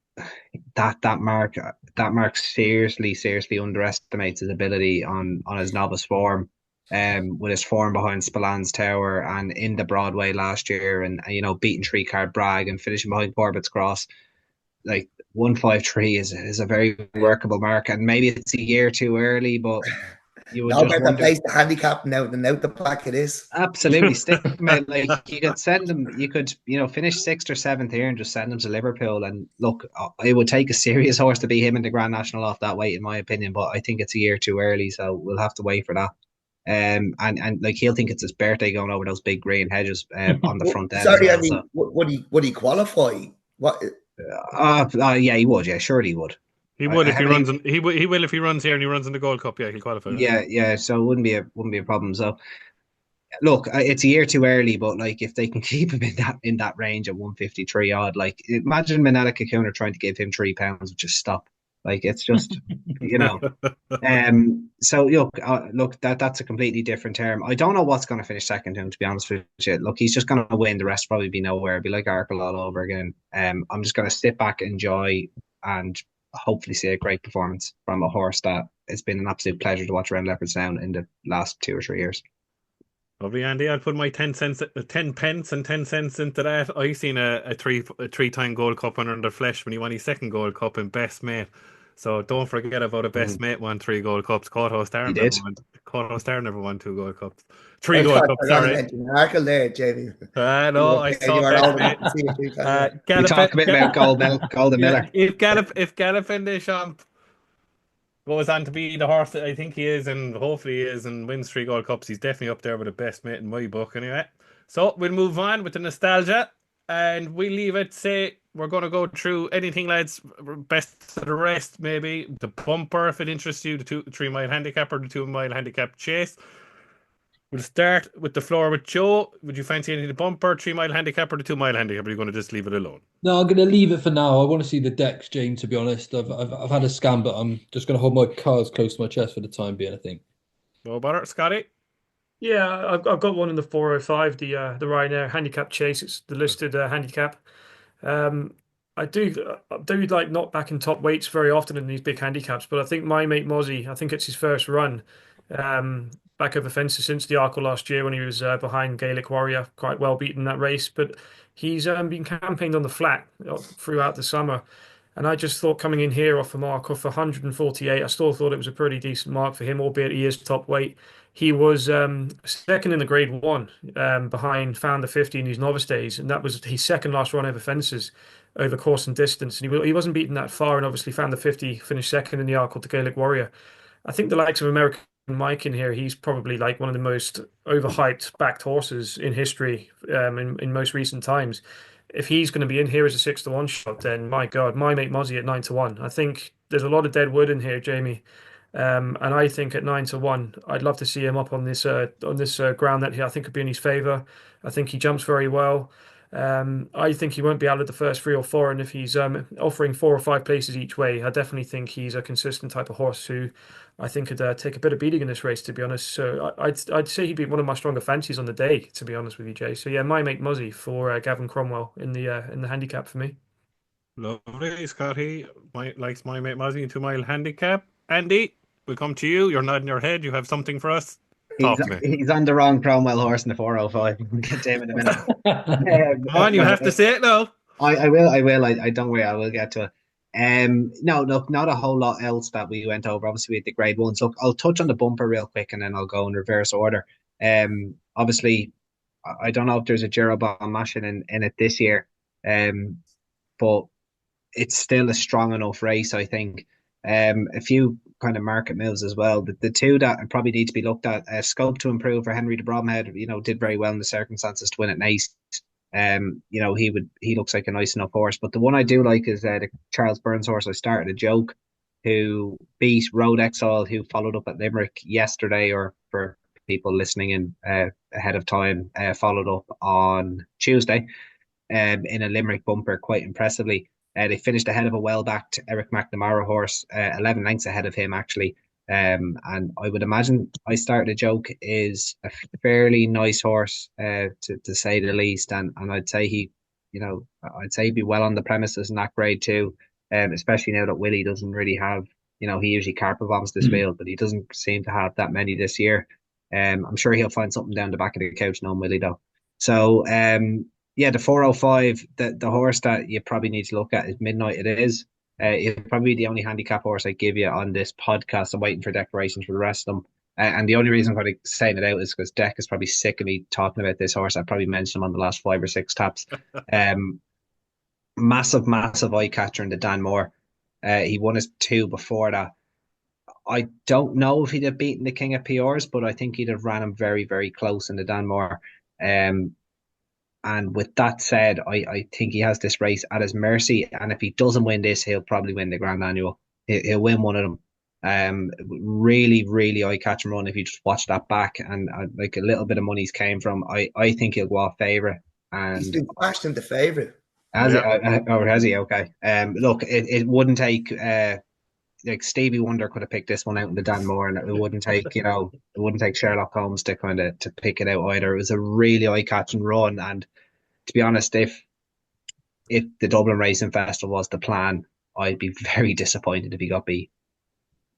that mark seriously underestimates his ability on his novice form, with his form behind Spillane Tower and in the Broadway last year, and beating 3-card Bragg and finishing behind Corbett's Cross. Like 153 is a very workable mark, and maybe it's a year too early, but you would just wonder. Place the handicap now than out the back it is. Absolutely, stick him out. Like you could send him. You could finish 6th or 7th here and just send him to Liverpool. And look, it would take a serious horse to beat him in the Grand National off that weight, in my opinion. But I think it's a year too early, so we'll have to wait for that. And like he'll think it's his birthday going over those big green hedges on the front end. Sorry, as well, would he qualify? What? Yeah, he would. Yeah, surely he would. He would if he runs. He will if he runs here and he runs in the Gold Cup. Yeah, he'll qualify. Yeah. So it wouldn't be a problem. So look, it's a year too early, but like if they can keep him in that range at 153 odd, like imagine Manella Kakuna trying to give him £3, just stop. Like it's just So look, that's a completely different term. I don't know what's going to finish second to him, to be honest with you. Look, he's just going to win. The rest probably be nowhere. It'll be like Arkle all over again. I'm just going to sit back, enjoy, and hopefully see a great performance from a horse that it's been an absolute pleasure to watch around Leopardstown in the last 2 or 3 years. Lovely, Andy. I'll put my 10 pence and 10 cents into that. I seen a three-time Gold Cup winner in the flesh when he won his second Gold Cup in Best Mate. So don't forget about a Best Mate won 3 Gold Cups. Courthouse Star never won 2 Gold Cups. 3 Gold Cups, sorry. Arkle there, Jamie. No, I saw Best Mate. We talk a bit about Golden Miller. If Galopin Des Champs goes on to be the horse that I think he is, and hopefully he is, and wins 3 Gold Cups, he's definitely up there with the Best Mate in my book anyway. So we'll move on with the nostalgia, and we leave it. Say we're going to go through anything, lads. Best of the rest, maybe the bumper if it interests you, the 3 mile handicap or the 2 mile handicap chase. We'll start with the floor with Joe. Would you fancy any of the bumper, 3 mile handicap, or the 2 mile handicap? Or are you going to just leave it alone? No, I'm going to leave it for now. I want to see the decks, James, to be honest. I've had a scan, but I'm just going to hold my cards close to my chest for the time being, I think. No bother, Scotty? Yeah, I've got one in the 405, the Ryanair handicap chase. It's the listed handicap. I do like not back in top weights very often in these big handicaps, but I think my mate Mozzie, I think it's his first run back over fences since the Arkle last year when he was behind Gaelic Warrior, quite well beaten that race. But he's been campaigned on the flat throughout the summer. And I just thought coming in here off a mark of 148, I still thought it was a pretty decent mark for him, albeit he is top weight. He was second in the Grade 1 behind Found the 50 in his novice days, and that was his second last run over fences over course and distance. And he wasn't beaten that far, and obviously Found the 50 finished second in the Arkle to Gaelic Warrior. I think the likes of American Mike in here, he's probably like one of the most overhyped backed horses in history in most recent times. If he's going to be in here as a 6-1 shot, then my God, my mate Mozzie at 9-1. I think there's a lot of dead wood in here, Jamie. And I think at 9-1, I'd love to see him up on this ground that I think could be in his favour. I think he jumps very well. I think he won't be out of the first 3 or 4, and if he's offering 4 or 5 places each way, I definitely think he's a consistent type of horse who I think could take a bit of beating in this race, to be honest. So I'd say he'd be one of my stronger fancies on the day, to be honest with you, Jay. So yeah, my mate Muzzy for Gavin Cromwell in the handicap for me. Lovely, Scotty. Likes my mate Mozzie in 2 mile handicap. Andy, we'll come to you. You're nodding your head. You have something for us? Talk to me. He's on the wrong Cromwell horse in the 405. We'll get to him in a minute. Come on, you have to say it now. I will. I don't worry. I will get to it. No, look, not a whole lot else that we went over. Obviously, with the grade ones. Look, I'll touch on the bumper real quick, and then I'll go in reverse order. Obviously, I don't know if there's a Jeroboam machine in it this year. But it's still a strong enough race, I think. A few kind of market moves as well. The 2 that probably need to be looked at, Scope to Improve for Henry de Bromhead, did very well in the circumstances to win at Nice. He looks like a nice enough horse. But the one I do like is the Charles Burns horse. I started a joke, who beat Road Exile, who followed up at Limerick yesterday, or for people listening in ahead of time, followed up on Tuesday in a Limerick bumper quite impressively. They finished ahead of a well-backed Eric McNamara horse, 11 lengths ahead of him, actually. And I would imagine I Started a Joke is a fairly nice horse, to say the least. And I'd say he'd be well on the premises in that grade too. Especially now that Willie doesn't really have, he usually carpet bombs this field, but he doesn't seem to have that many this year. I'm sure he'll find something down the back of the couch, knowing Willie though. So, yeah, the 405, the horse that you probably need to look at is Midnight It Is. It's probably the only handicap horse I give you on this podcast. I'm waiting for declarations for the rest of them. And the only reason I'm probably saying it out is because Dec is probably sick of me talking about this horse. I probably mentioned him on the last 5 or 6 taps. Massive eye catcher in the Dan Moore. He won his 2 before that. I don't know if he'd have beaten the King of PRs, but I think he'd have ran him very, very close in the Dan Moore. And with that said, I think he has this race at his mercy. And if he doesn't win this, he'll probably win the Grand Annual. He'll win one of them. Really, really eye-catching run if you just watch that back. And like a little bit of money's came from. I think he'll go off favourite. And he's been bashed into favourite. Has he? Okay. Look, it wouldn't take. Like Stevie Wonder could have picked this one out in the Dan Moore, and it wouldn't take, it wouldn't take Sherlock Holmes to to pick it out either. It was a really eye-catching run, and to be honest, if the Dublin Racing Festival was the plan, I'd be very disappointed if he got beat.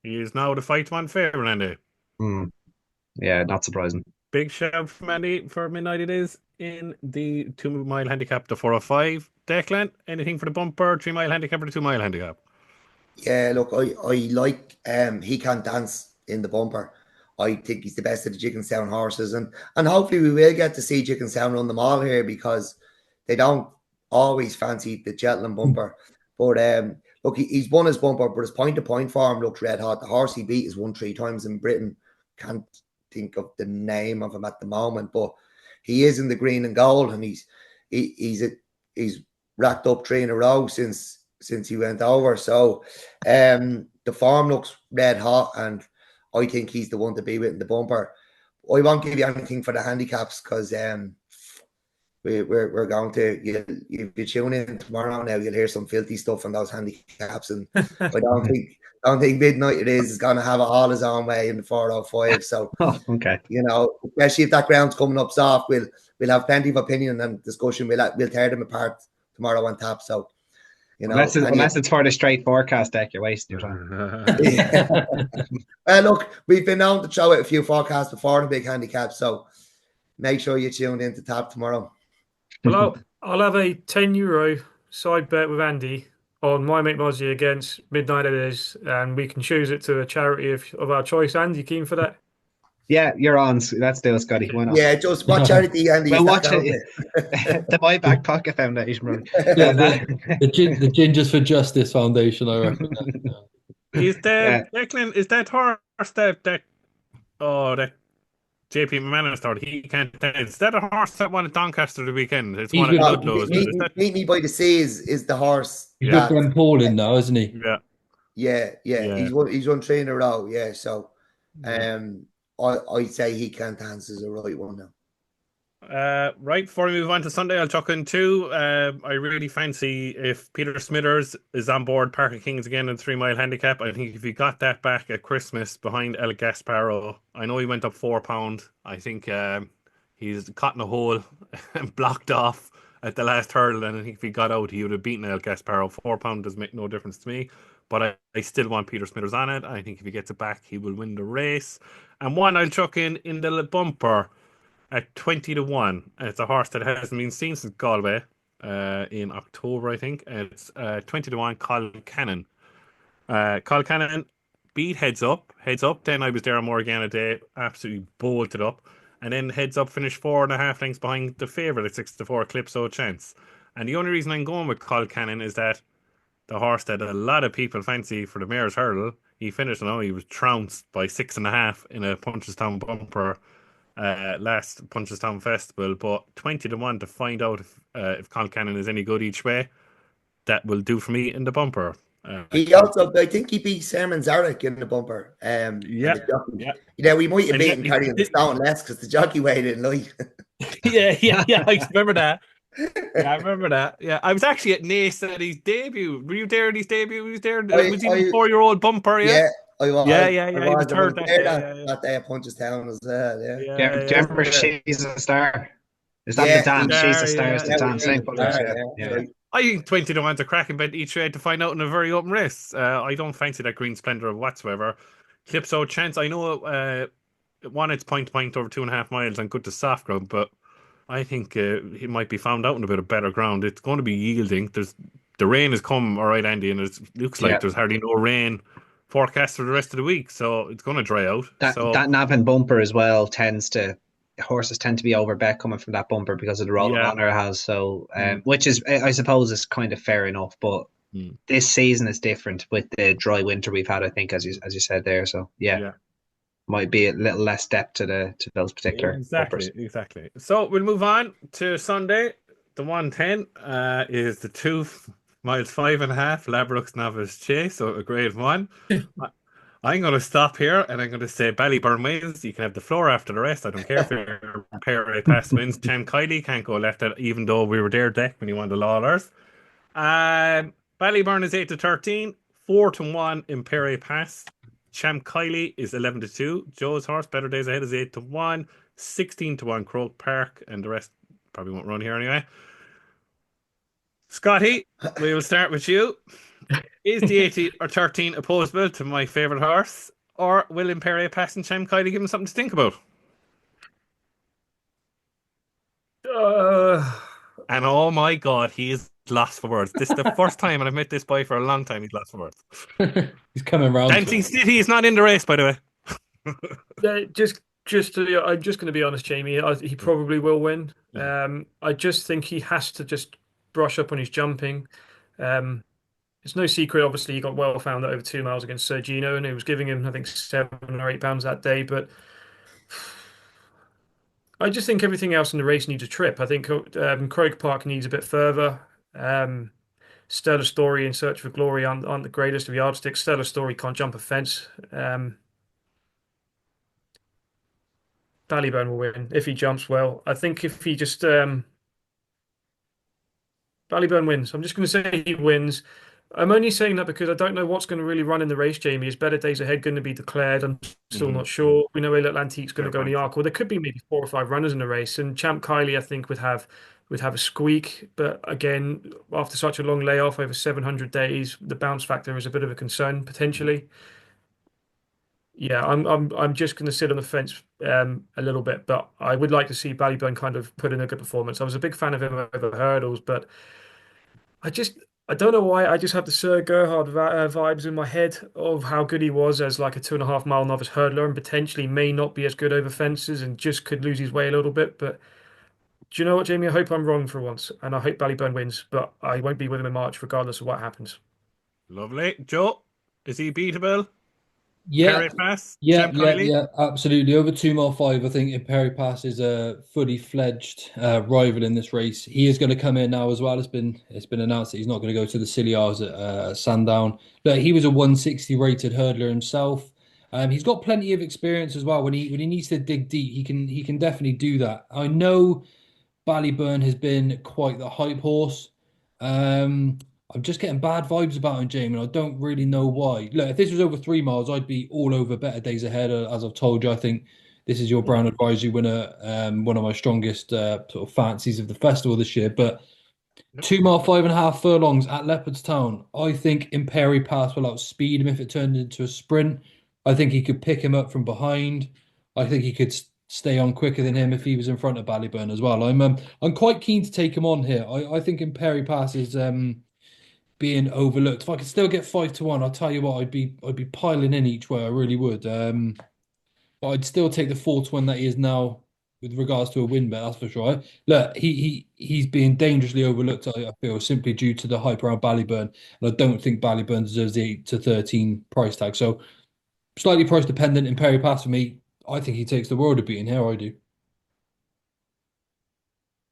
He is now the fight man favourite, Andy. Yeah, not surprising. Big shout from Andy for Midnight It Is in the 2 mile handicap, the 405. Declan, anything for the bumper, 3 mile handicap or the 2 mile handicap? Yeah, look, I like He Can't Dance in the bumper. I think he's the best of the Jickenstown horses, and hopefully we will get to see Jickenstown run them all here, because they don't always fancy the Cheltenham bumper. But look, he's won his bumper, but his point-to-point form looks red hot. The horse he beat has won 3 times in Britain. Can't think of the name of him at the moment, but he is in the green and gold, and he's racked up 3 in a row since he went over. So the form looks red hot, and I think he's the one to be with in the bumper. I won't give you anything for the handicaps, because we're going to, if you tune in tomorrow now, you'll hear some filthy stuff on those handicaps, and I don't think Midnight It Is going to have it all his own way in the 405. So okay, especially if that ground's coming up soft, we'll have plenty of opinion and discussion. We'll tear them apart tomorrow on tap. So unless it's for the straight forecast deck, you're wasting your time. Look, we've been known to throw out a few forecasts before the big handicap, so make sure you tune in to tap tomorrow. Well, I'll have a €10 side bet with Andy on my mate Mozzie against Midnight It Is, and we can choose it to a charity of our choice. Andy, you keen for that? Yeah, you're on. Let's do it, Scotty. Why not? Yeah, just what charity, Andy? Well, watch it. The My Back Pocket Foundation, bro. Yeah, the Gingers for Justice Foundation, I reckon. Is that Declan? Is that horse that JP McManus thought He Can't Dance? Is that a horse that won at Doncaster the weekend? It's one of Ludlow. Meet Me by the Sea is the horse. He's with Ben Paulin now, isn't he? Yeah. He's won 3 in a row. Yeah, so I'd say He Can't Dance is the right one now. Right before we move on to Sunday, I'll chuck in two. I really fancy if Peter Smithers is on board Parker Kings again in 3 mile handicap. I think if he got that back at Christmas behind El Gasparo, I know he went up £4. I think he's caught in a hole and blocked off at the last hurdle. And I think if he got out, he would have beaten El Gasparo. £4 does make no difference to me. But I still want Peter Smithers on it. I think if he gets it back, he will win the race. And one I'll chuck in the bumper at 20 to 1. It's a horse that hasn't been seen since Galway in October, I think. It's 20 to 1, Colin Cannon. Colin Cannon beat Heads Up. Heads Up, then I was there on Morgana Day, absolutely bolted up. And then Heads Up finished 4.5 lengths behind the favourite at 6 to 4, Calypso Chance. And the only reason I'm going with Colin Cannon is that the horse that a lot of people fancy for the Mayor's Hurdle, he finished, he was trounced by 6.5 in a Punchestown bumper last Punchestown Festival, but 20 to 1 to find out if Colin Cannon is any good each way, that will do for me in the bumper. He also, I think he beat Sermon Zarek in the bumper. Yeah. We might have And beaten he- carrying the stone less because the jockey weighed in light. yeah, I remember that. Yeah, I remember that. Yeah, I was actually at Nace at his debut. Were you there at his debut? He was there. Was he the 4-year-old bumper? Yeah. I was. Yeah. I He was third that day. that day at Punchestown as well. Yeah. Do you remember She's a Star? Is that the dance? She's a Star. Is the dance? Yeah. I think 20 to 1's a cracking bet each way to find out in a very open race. I don't fancy that Green Splendor whatsoever. Calypso Chance, I know won its point to point over 2.5 miles and good to soft ground, but I think he might be found out in a bit of better ground. It's going to be yielding. The rain has come, all right, Andy, and it looks like there's hardly no rain forecast for the rest of the week, so it's going to dry out. That napping bumper as well horses tend to be over bet coming from that bumper because of the role of honor it has. So, which is, I suppose, is kind of fair enough. But this season is different with the dry winter we've had. I think, as you said there. So, might be a little less depth to those particular bumpers. Exactly. So we'll move on to Sunday. The 110 is the 2 miles 5.5 Labrooks Novice Chase, so a grade 1. I'm going to stop here and I'm going to say Ballyburn wins. You can have the floor after the rest. I don't care if your Perry Pass wins. Cham Kiley can't go left out, even though we were there, Dec, when he won the Lawlers. Ballyburn is 8 to 13, 4 to 1 in Perry Pass. Cham Kiley is 11 to 2. Joe's horse, Better Days Ahead, is 8 to 1, 16 to 1 Croke Park, and the rest probably won't run here anyway. Scotty, we will start with you. Is the 18 or 13 opposable to my favourite horse, or will Imperial Pass and Cham Kiley give him something to think about? And oh my God, he is lost for words. This is the first time, and I've met this boy for a long time, he's lost for words. He's coming round. Dancing City is not in the race, by the way. I'm just going to be honest, Jamie. He probably will win. I just think he has to just brush up on his jumping. It's no secret, obviously, he got well found at over 2 miles against Sergino, and it was giving him, I think, £7 or £8 that day. But I just think everything else in the race needs a trip. I think Croke Park needs a bit further. Stellar Story and Search for Glory aren't the greatest of yardsticks. Stellar Story can't jump a fence. Ballyburn will win if he jumps well. I think if he just Ballyburn wins. I'm just going to say he wins. I'm only saying that because I don't know what's going to really run in the race, Jamie. Is Better Days Ahead going to be declared? I'm still not sure. We know A Little Antique's going to go in the Arc. Well, there could be maybe 4 or 5 runners in the race, and Champ Kiley, I think, would have a squeak. But again, after such a long layoff over 700 days, the bounce factor is a bit of a concern potentially. Yeah, I'm just going to sit on the fence a little bit, but I would like to see Ballyburn kind of put in a good performance. I was a big fan of him over hurdles, but I don't know why. I just have the Sir Gerhard vibes in my head of how good he was as like a 2.5 mile novice hurdler, and potentially may not be as good over fences and just could lose his way a little bit. But do you know what, Jamie? I hope I'm wrong for once, and I hope Ballyburn wins, but I won't be with him in March regardless of what happens. Lovely. Joe, is he beatable? Yeah, Pass, yeah, absolutely. Over 2 mile 5, I think Imperi Pass is a fully fledged rival in this race. He is going to come in now as well. It's been announced that he's not going to go to the Silly Hours at Sandown. But he was a 160 rated hurdler himself. He's got plenty of experience as well. When he needs to dig deep, he can definitely do that. I know Ballyburn has been quite the hype horse. I'm just getting bad vibes about him, Jamie, and I don't really know why. Look, if this was over 3 miles, I'd be all over Better Days Ahead. As I've told you, I think this is your Brown Advisory winner, one of my strongest sort of fancies of the festival this year. But 2 mile, 5.5 furlongs at Leopardstown. I think Imperi Pass will outspeed him if it turned into a sprint. I think he could pick him up from behind. I think he could stay on quicker than him if he was in front of Ballyburn as well. I'm quite keen to take him on here. I think Imperi Pass is being overlooked. If I could still get 5-1, I'll tell you what, I'd be piling in each way. I really would. But I'd still take the 4-1 that he is now with regards to a win bet, that's for sure. Look, he's being dangerously overlooked, I feel, simply due to the hype around Ballyburn. And I don't think Ballyburn deserves the 8 to 13 price tag. So slightly price dependent in Perry Pass for me. I think he takes the world of beating here, I do.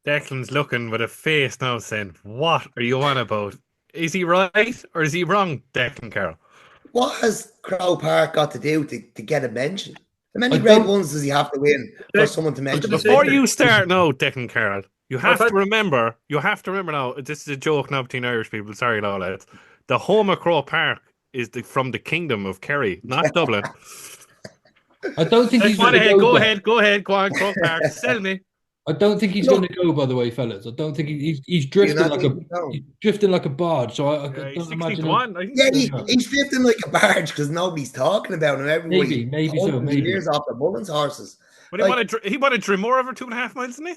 Declan's looking with a face now saying, what are you on about? Is he right or is he wrong, Declan Carroll? What has Crow Park got to do to get a mention? How many grade ones does he have to win for someone to mention? Before you start now, Declan Carroll, you have to remember now, this is a joke now between Irish people, sorry lads. The home of Crow Park is from the kingdom of Kerry, not Dublin. I don't think he's going to go. Go ahead, go on, Crow Park, sell me. I don't think he's going to go, by the way, fellas. I don't think he's drifting like a barge. So I don't imagine. He's drifting like a barge because nobody's talking about him. Everybody maybe years off the Mullins horses. But he won a Drymore over 2.5 miles, didn't he?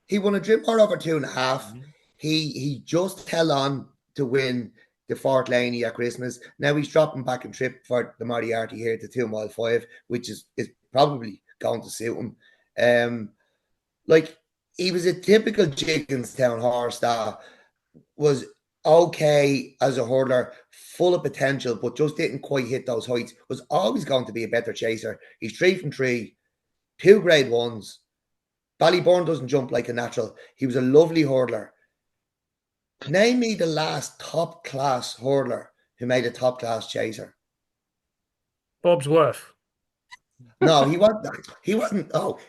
He won a Drymore over 2.5. He just held on to win the Fort Laney at Christmas. Now he's dropping back and trip for the Moriarty here to 2 mile 5, which is probably going to suit him. Like, he was a typical Jigginstown horse that was okay as a hurdler, full of potential, but just didn't quite hit those heights. Was always going to be a better chaser. He's 3 from 3, 2 grade ones. Ballyburn doesn't jump like a natural. He was a lovely hurdler. Name me the last top class hurdler who made a top class chaser. Bob's Worth. No, he wasn't. Oh,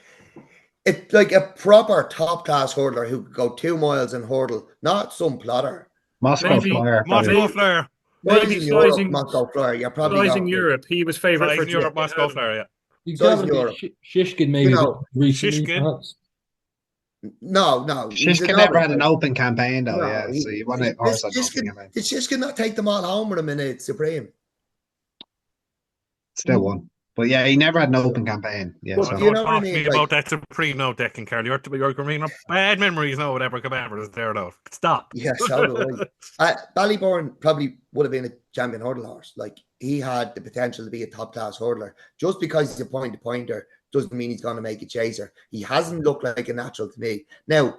it's like a proper top class hurdler who could go 2 miles and hurdle, not some plotter. Moscow Flyer. Moscow Flyer. Maybe Europe, Moscow Flyer. You're probably in Europe. He was favourite for Europe, Moscow Flyer. Yeah. Shishkin maybe recently, perhaps. No. Shishkin never had an open campaign though. So you want to horse on open campaign. Did Shishkin not take them all home with him in a Supreme? Still won. But yeah, he never had an open campaign. Yeah, well, so. You know what I mean? About that Supreme now, Declan Carroll. You're bringing up bad memories now, whatever is there now. Stop. Yeah, so do I. Ballyburn probably would have been a champion hurdle horse. Like, he had the potential to be a top class hurdler. Just because he's a pointer doesn't mean he's going to make a chaser. He hasn't looked like a natural to me. Now,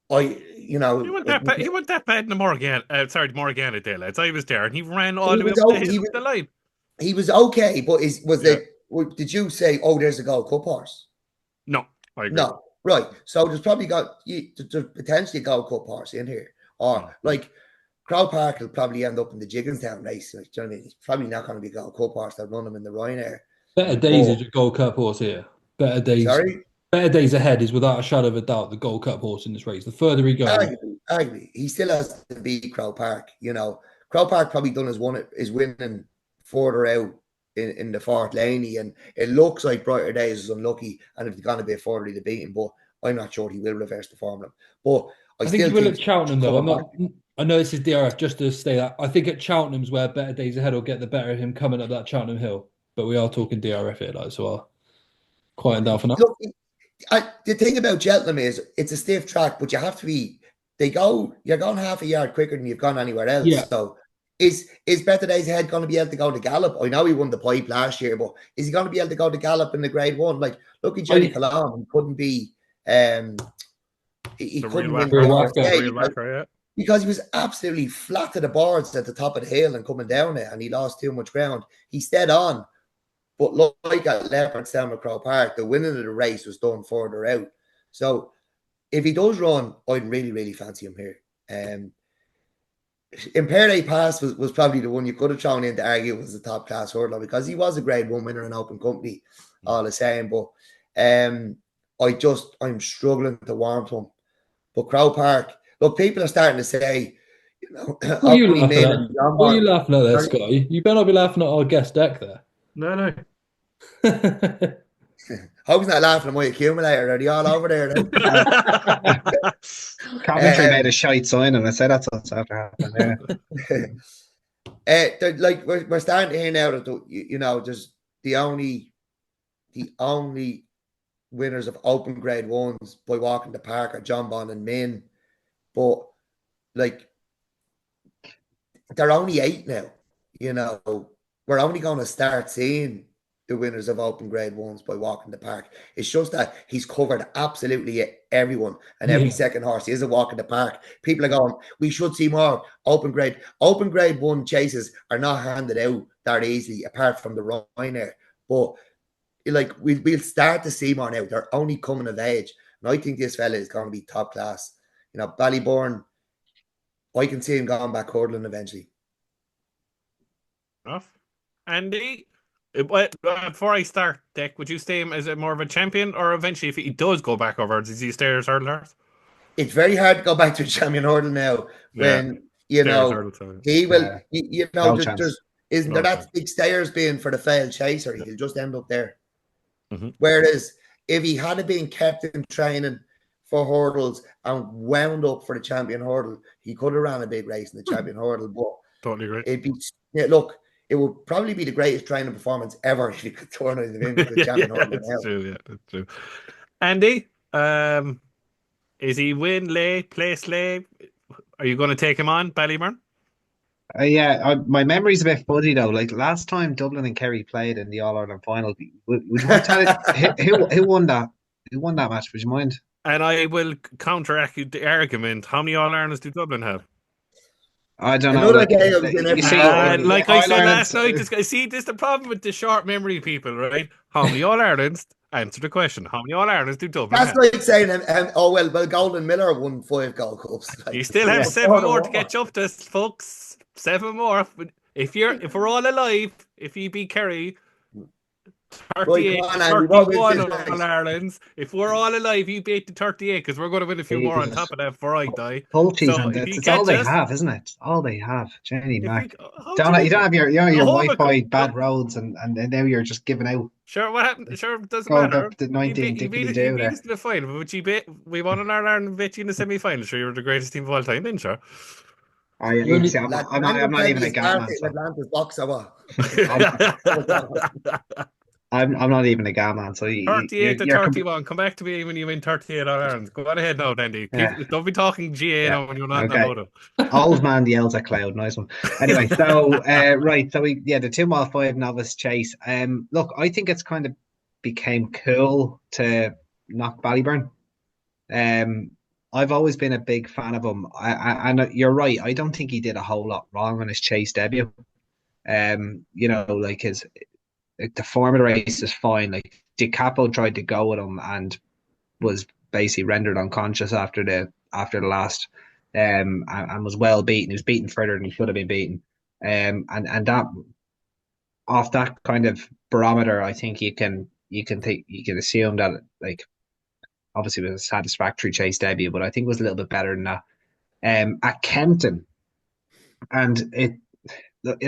he went that bad in the Morgana Day, lads. I was there and he ran all the way up the line. He was okay, but did you say, there's a Gold Cup horse? No, I agree. No, right. So there's probably there's potentially a Gold Cup horse in here. Or like Crow Park will probably end up in the Jigginstown race. Like, do you know what I mean? It's probably not going to be a Gold Cup horse. They'll run him in the Ryanair. Better Days is a Gold Cup horse here. Better Days. Sorry? Better Days Ahead is without a shadow of a doubt the Gold Cup horse in this race. The further he goes. I agree. He still has to beat Crow Park. Crow Park probably done his winning further out in the Fort Laney, and it looks like Brighter Days is unlucky, and if he's going to be further to beat him, but I'm not sure he will reverse the formula. But I think he will at Cheltenham though. I know this is DRF, just to say that I think at Cheltenham's where Better Days Ahead will get the better of him coming up that Cheltenham hill, but we are talking DRF here, so I'll quieten down for now. Look, the thing about Cheltenham is it's a stiff track, but you have to be. You're going half a yard quicker than you've gone anywhere else. Yeah. So is Better Days Ahead going to be able to go to Gallop? I know he won the pipe last year, but is he going to be able to go to Gallop in the Grade 1? Like, look at Jenny Kalam. He couldn't be. He couldn't win because he was absolutely flat to the boards at the top of the hill and coming down it, and he lost too much ground. He stayed on, but like at Leopardstown at Crow Park, the winning of the race was done further out. So if he does run, I'd really, really fancy him here. Imperial Pass was probably the one you could have thrown in to argue was the top class hurdler, because he was a grade 1 winner in open company all the same. But I'm struggling to warm to him. But Crow Park, look, people are starting to say, What are you only laughing men at? and John What are you Bond. laughing at there, Scotty? You better not be laughing at our guest Dec there. No. I was not laughing at my accumulator. Are they all over there then? Coventry made a shite sign, and I said that's what's after happening. Like we're starting to hear now that there's the only winners of open grade 1s by walking the park are John Bond and Min, but like they're only 8 now. We're only going to start seeing the winners of open grade 1s by walking the park. It's just that he's covered absolutely everyone, and every second horse is a walk in the park. People are going, we should see more open grade 1 chases are not handed out that easily, apart from the Ryanair. But like we'll start to see more now. They're only coming of age, and I think this fella is going to be top class. Ballyburn, I can see him going back hurdling eventually. Andy, before I start, Dec, would you stay him as more of a champion, or eventually, if he does go back over, does he stay as hurdle horse? It's very hard to go back to a champion hurdle now when he will. Isn't there that big stairs being for the failed chaser? He'll just end up there. Mm-hmm. Whereas if he had been kept in training for hurdles and wound up for the champion hurdle, he could have ran a big race in the champion hurdle. But totally great. It would probably be the greatest training performance ever if you could turn it into the champion hurdle. That's true. Andy, is he win lay, place lay? Are you going to take him on Ballyburn? My memory's a bit fuzzy though. Like last time Dublin and Kerry played in the All Ireland final, would you mind telling who won that? Who won that match? Would you mind? And I will counteract the argument. How many All Irelands do Dublin have? I don't know. Like I said last night, this is the problem with the short memory people, right? How many All Irelands? Answer the question. How many All Irelands do Dublin have? That's like saying, Golden Miller won 5 Gold Cups. You still have 7 more to catch up to, folks. 7 more. If we're all alive, if you beat Kerry, 38, 31 All Irelands. If we're all alive, you beat the 38, because we're going to win a few more on top of that before I die. It's all they have, isn't it? It's all they have. Jenny Mac. You don't have your Wi-Fi, bad roads, and now you're just giving out. Sure, what happened? Sure, it doesn't matter. The 19 he beat us in the final, but we won an Ireland and beat you in the semi-final. Sure, you're the greatest team of all time, then sure. I'm not even a gap man. I'm not even a gam man. So 38 to 31. Come back to me when you win 38 All Irelands. Go on ahead now, Andy. Don't be talking GA now when you're not in the photo. Old man yells at cloud. Nice one. Anyway, so right. So the 2 mile 5 novice chase. Look, I think it's kind of became cool to knock Ballyburn. I've always been a big fan of him. And you're right. I don't think he did a whole lot wrong on his chase debut. Like the form of the race is fine. Like Di Capo tried to go with him and was basically rendered unconscious after the last, and was well beaten. He was beaten further than he should have been beaten. And that off that kind of barometer, I think you can assume that, like, obviously it was a satisfactory chase debut, but I think it was a little bit better than that. At Kempton, and it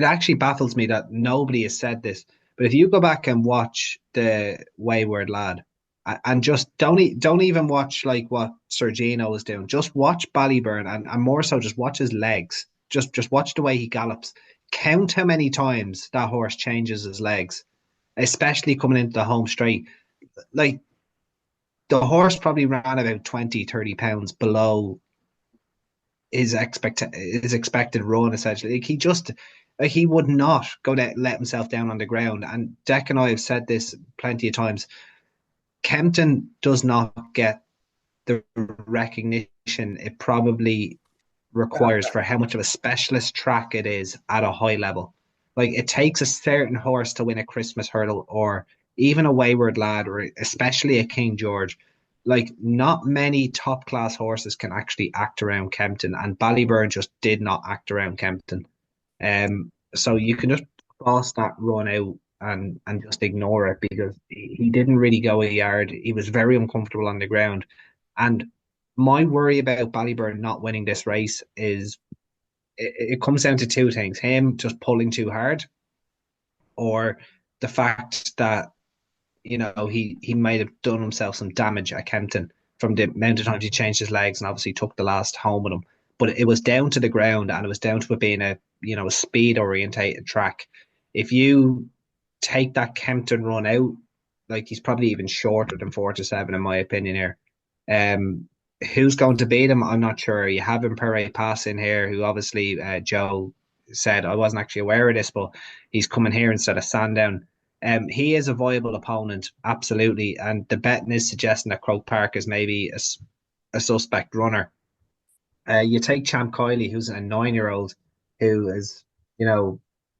actually baffles me that nobody has said this. But if you go back and watch the Wayward Lad, and just don't even watch like what Sergino was doing, just watch Ballyburn, and more so just watch his legs. Just watch the way he gallops. Count how many times that horse changes his legs, especially coming into the home straight. Like the horse probably ran about 20-30 pounds below his expected run, essentially. Like he would not go to let himself down on the ground. And Dec and I have said this plenty of times. Kempton does not get the recognition it probably requires for how much of a specialist track it is at a high level. Like it takes a certain horse to win a Christmas hurdle, or even a Wayward Lad, or especially a King George. like not many top class horses can actually act around Kempton, and Ballyburn just did not act around Kempton. So you can just toss that run out and just ignore it, because he didn't really go a yard. He was very uncomfortable on the ground. And my worry about Ballyburn not winning this race is it comes down to two things: him just pulling too hard, or the fact that he might have done himself some damage at Kempton from the amount of times he changed his legs and obviously took the last home with him. But it was down to the ground, and it was down to it being a speed orientated track. If you take that Kempton run out, like, he's probably even shorter than 4-7 in my opinion here. Who's going to beat him? I'm not sure. You have Impere Pass in here, who obviously Joe said, I wasn't actually aware of this, but he's coming here instead of Sandown. He is a viable opponent, absolutely, and the betting is suggesting that Croke Park is maybe a suspect runner. You take Champ Kiley, who's a 9-year-old, who is,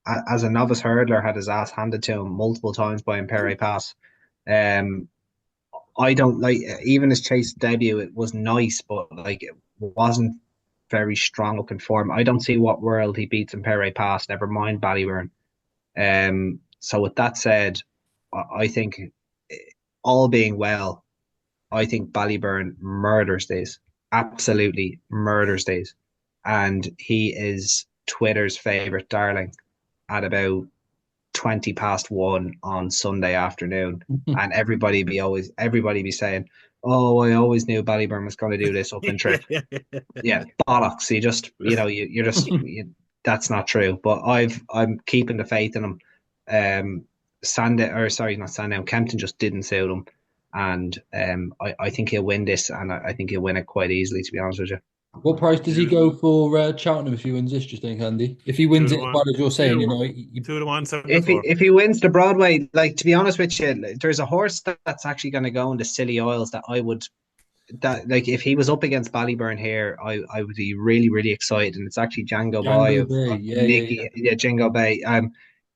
as a novice hurdler, had his ass handed to him multiple times by Impere Pass. I don't like, even his chase debut, it was nice, but like it wasn't very strong looking for him. I don't see what world he beats Impere Pass, never mind Ballyburn. So with that said, I think, all being well, I think Ballyburn murders this. Absolutely murders this. And he is Twitter's favourite darling at about 1:20 on Sunday afternoon. And everybody be saying, oh, I always knew Ballyburn was going to do this up and trip. Yeah, bollocks. You just, you're just, that's not true. But I'm keeping the faith in him. Kempton just didn't suit him, and I think he'll win this, and I think he'll win it quite easily, to be honest with you. What price does he go for Cheltenham if he wins this, do you think, Andy? If he wins it, as well as you're saying, 2-1, 7 if he wins the Broadway, like, to be honest with you, there's a horse that's actually going to go into Silly Oils that like, if he was up against Ballyburn here, I would be really, really excited. And it's actually Django Bay of Nicky, Django Bay.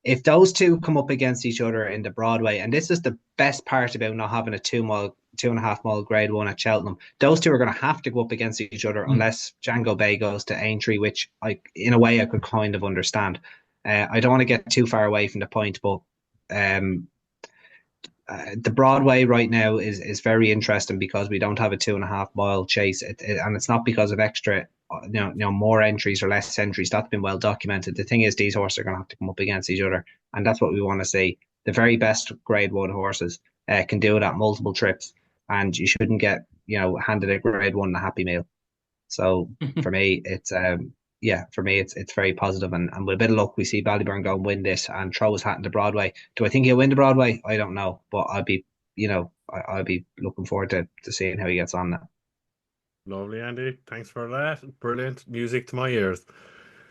If those two come up against each other in the Broadway, and this is the best part about not having a 2.5 mile grade one at Cheltenham, those two are going to have to go up against each other unless Django Bay goes to Aintree, which in a way I could kind of understand. I don't want to get too far away from the point, but the Broadway right now is very interesting because we don't have a 2.5 mile chase, and it's not because of extra, more entries or less entries. That's been well documented. The thing is, these horses are going to have to come up against each other, and that's what we want to see. The very best Grade 1 horses can do it at multiple trips, and you shouldn't get handed a Grade 1 a Happy Meal. So for me, it's it's very positive, and with a bit of luck, we see Ballyburn go and win this and throw his hat into Broadway. Do I think he'll win the Broadway? I don't know, but I'd be looking forward to seeing how he gets on now. Lovely, Andy. Thanks for that. Brilliant music to my ears.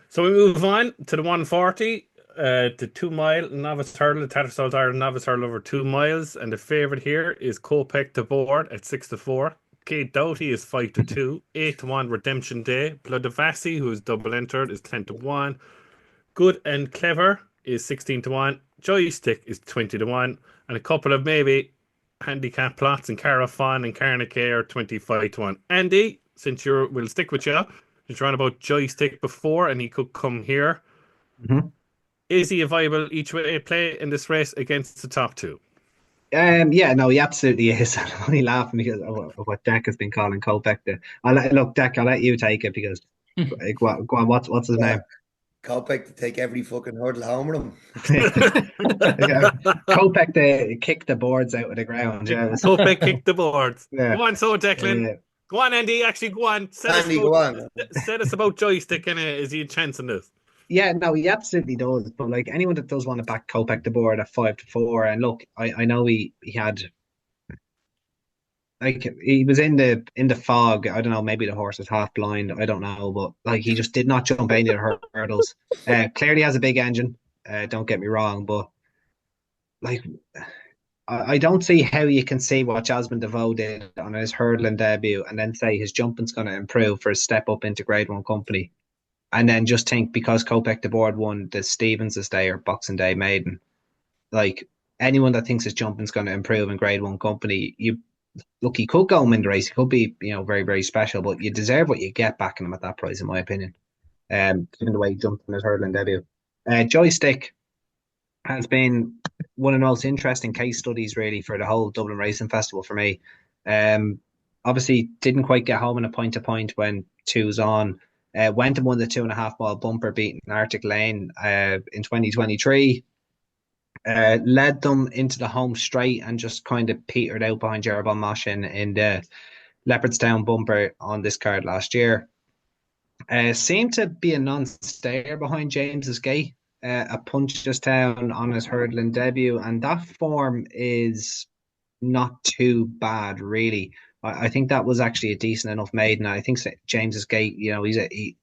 So we move on to the 140, the 2 mile novice hurdle, the Tattersall's Ireland novice hurdle over 2 miles, and the favourite here is Kopek de Board at 6-4. Kate Doughty is 5-2. 8-1 Redemption Day. Blood of Vassy, who is double entered, is 10-1. Good and Clever is 16-1. Joystick is 20-1. And a couple of maybe handicap plots in Carafon and Carnicae are 25-1. Andy, we'll stick with you. Since you're on about Joystick before and he could come here. Mm-hmm. Is he a viable each way play in this race against the top two? Yeah, no, he absolutely is. I'm only laughing because of what Dec has been calling Kopek. Dec, I'll let you take it because go on, what's his name? Kopek to take every fucking hurdle home with him. Kopek to kick the boards out of the ground. Yeah. Kopek kick the boards. Yeah. Go on, Declan. Go on, Andy. Actually, go on. Said us about Joystick. Is he a chance in this? Yeah, no, he absolutely does. But like anyone that does want to back Kopek the board at 5-4, and look, I know he had, like, he was in the fog. I don't know, maybe the horse was half blind. I don't know, but like he just did not jump any of the hurdles. Clearly has a big engine. Don't get me wrong, but like I don't see how you can see what Jasmine DeVoe did on his hurdling debut and then say his jumping's going to improve for a step up into Grade 1 company. And then just think because Kopek the board won the Stevens' Day or Boxing Day maiden, like anyone that thinks his jumping's going to improve in Grade 1 company, you look, he could go and win the race. He could be, very, very special. But you deserve what you get backing him at that price, in my opinion. Given the way he jumped in his hurdling debut. Joystick has been one of the most interesting case studies, really, for the whole Dublin Racing Festival for me. Obviously, didn't quite get home in a point-to-point when two's on. Went and won the 2.5 mile bumper, beating Arctic Lane in 2023. Led them into the home straight and just kind of petered out behind Jeroboam Mosh in the Leopardstown bumper on this card last year. Seemed to be a non-stayer behind James's Gate, a Punchestown on his hurdling debut, and that form is not too bad, really. I think that was actually a decent enough maiden. I think James's Gate,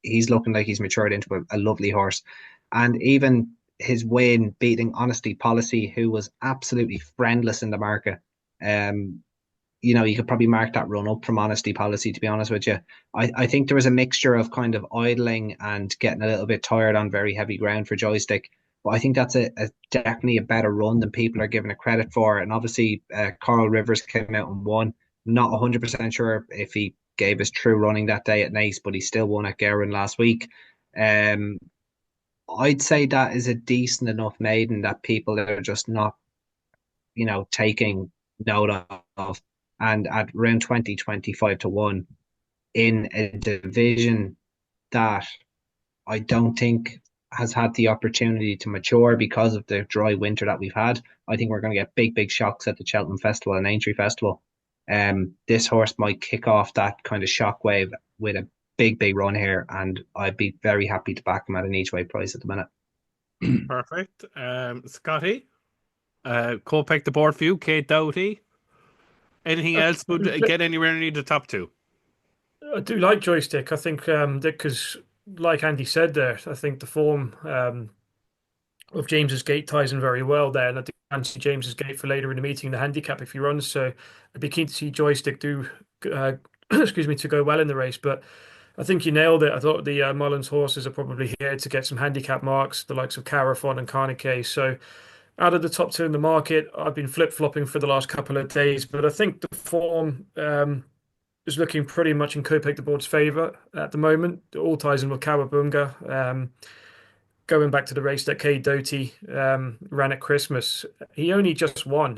he's looking like he's matured into a lovely horse, and even his win beating Honesty Policy, who was absolutely friendless in the market. You could probably mark that run up from Honesty Policy, to be honest with you. I think there was a mixture of kind of idling and getting a little bit tired on very heavy ground for Joystick. But I think that's definitely a better run than people are giving it credit for. And obviously, Coral Rivers came out and won. Not 100% sure if he gave his true running that day at Naas, but he still won at Gowran last week. I'd say that is a decent enough maiden that people are just not, taking note of. And at around 25 to 1 in a division that I don't think has had the opportunity to mature because of the dry winter that we've had. I think we're going to get big shocks at the Cheltenham Festival and Aintree Festival. This horse might kick off that kind of shockwave with a big run here, and I'd be very happy to back him at an each way price at the minute. Perfect. Scotty, co-pick the board for you, Kate Doughty. Anything else would get anywhere near the top two? I do like Joystick. I think because, like Andy said there, I think the form of James's Gate ties in very well there, and I do fancy James's Gate for later in the meeting, the handicap if he runs. So I'd be keen to see Joystick do, excuse me, to go well in the race. But I think you nailed it. I thought the Mullins horses are probably here to get some handicap marks, the likes of Carafon and Carnique. So out of the top two in the market, I've been flip-flopping for the last couple of days, but I think the form is looking pretty much in Kopek the board's favour at the moment. It all ties in with Kawabunga. Going back to the race that Kay Doty ran at Christmas, he only just won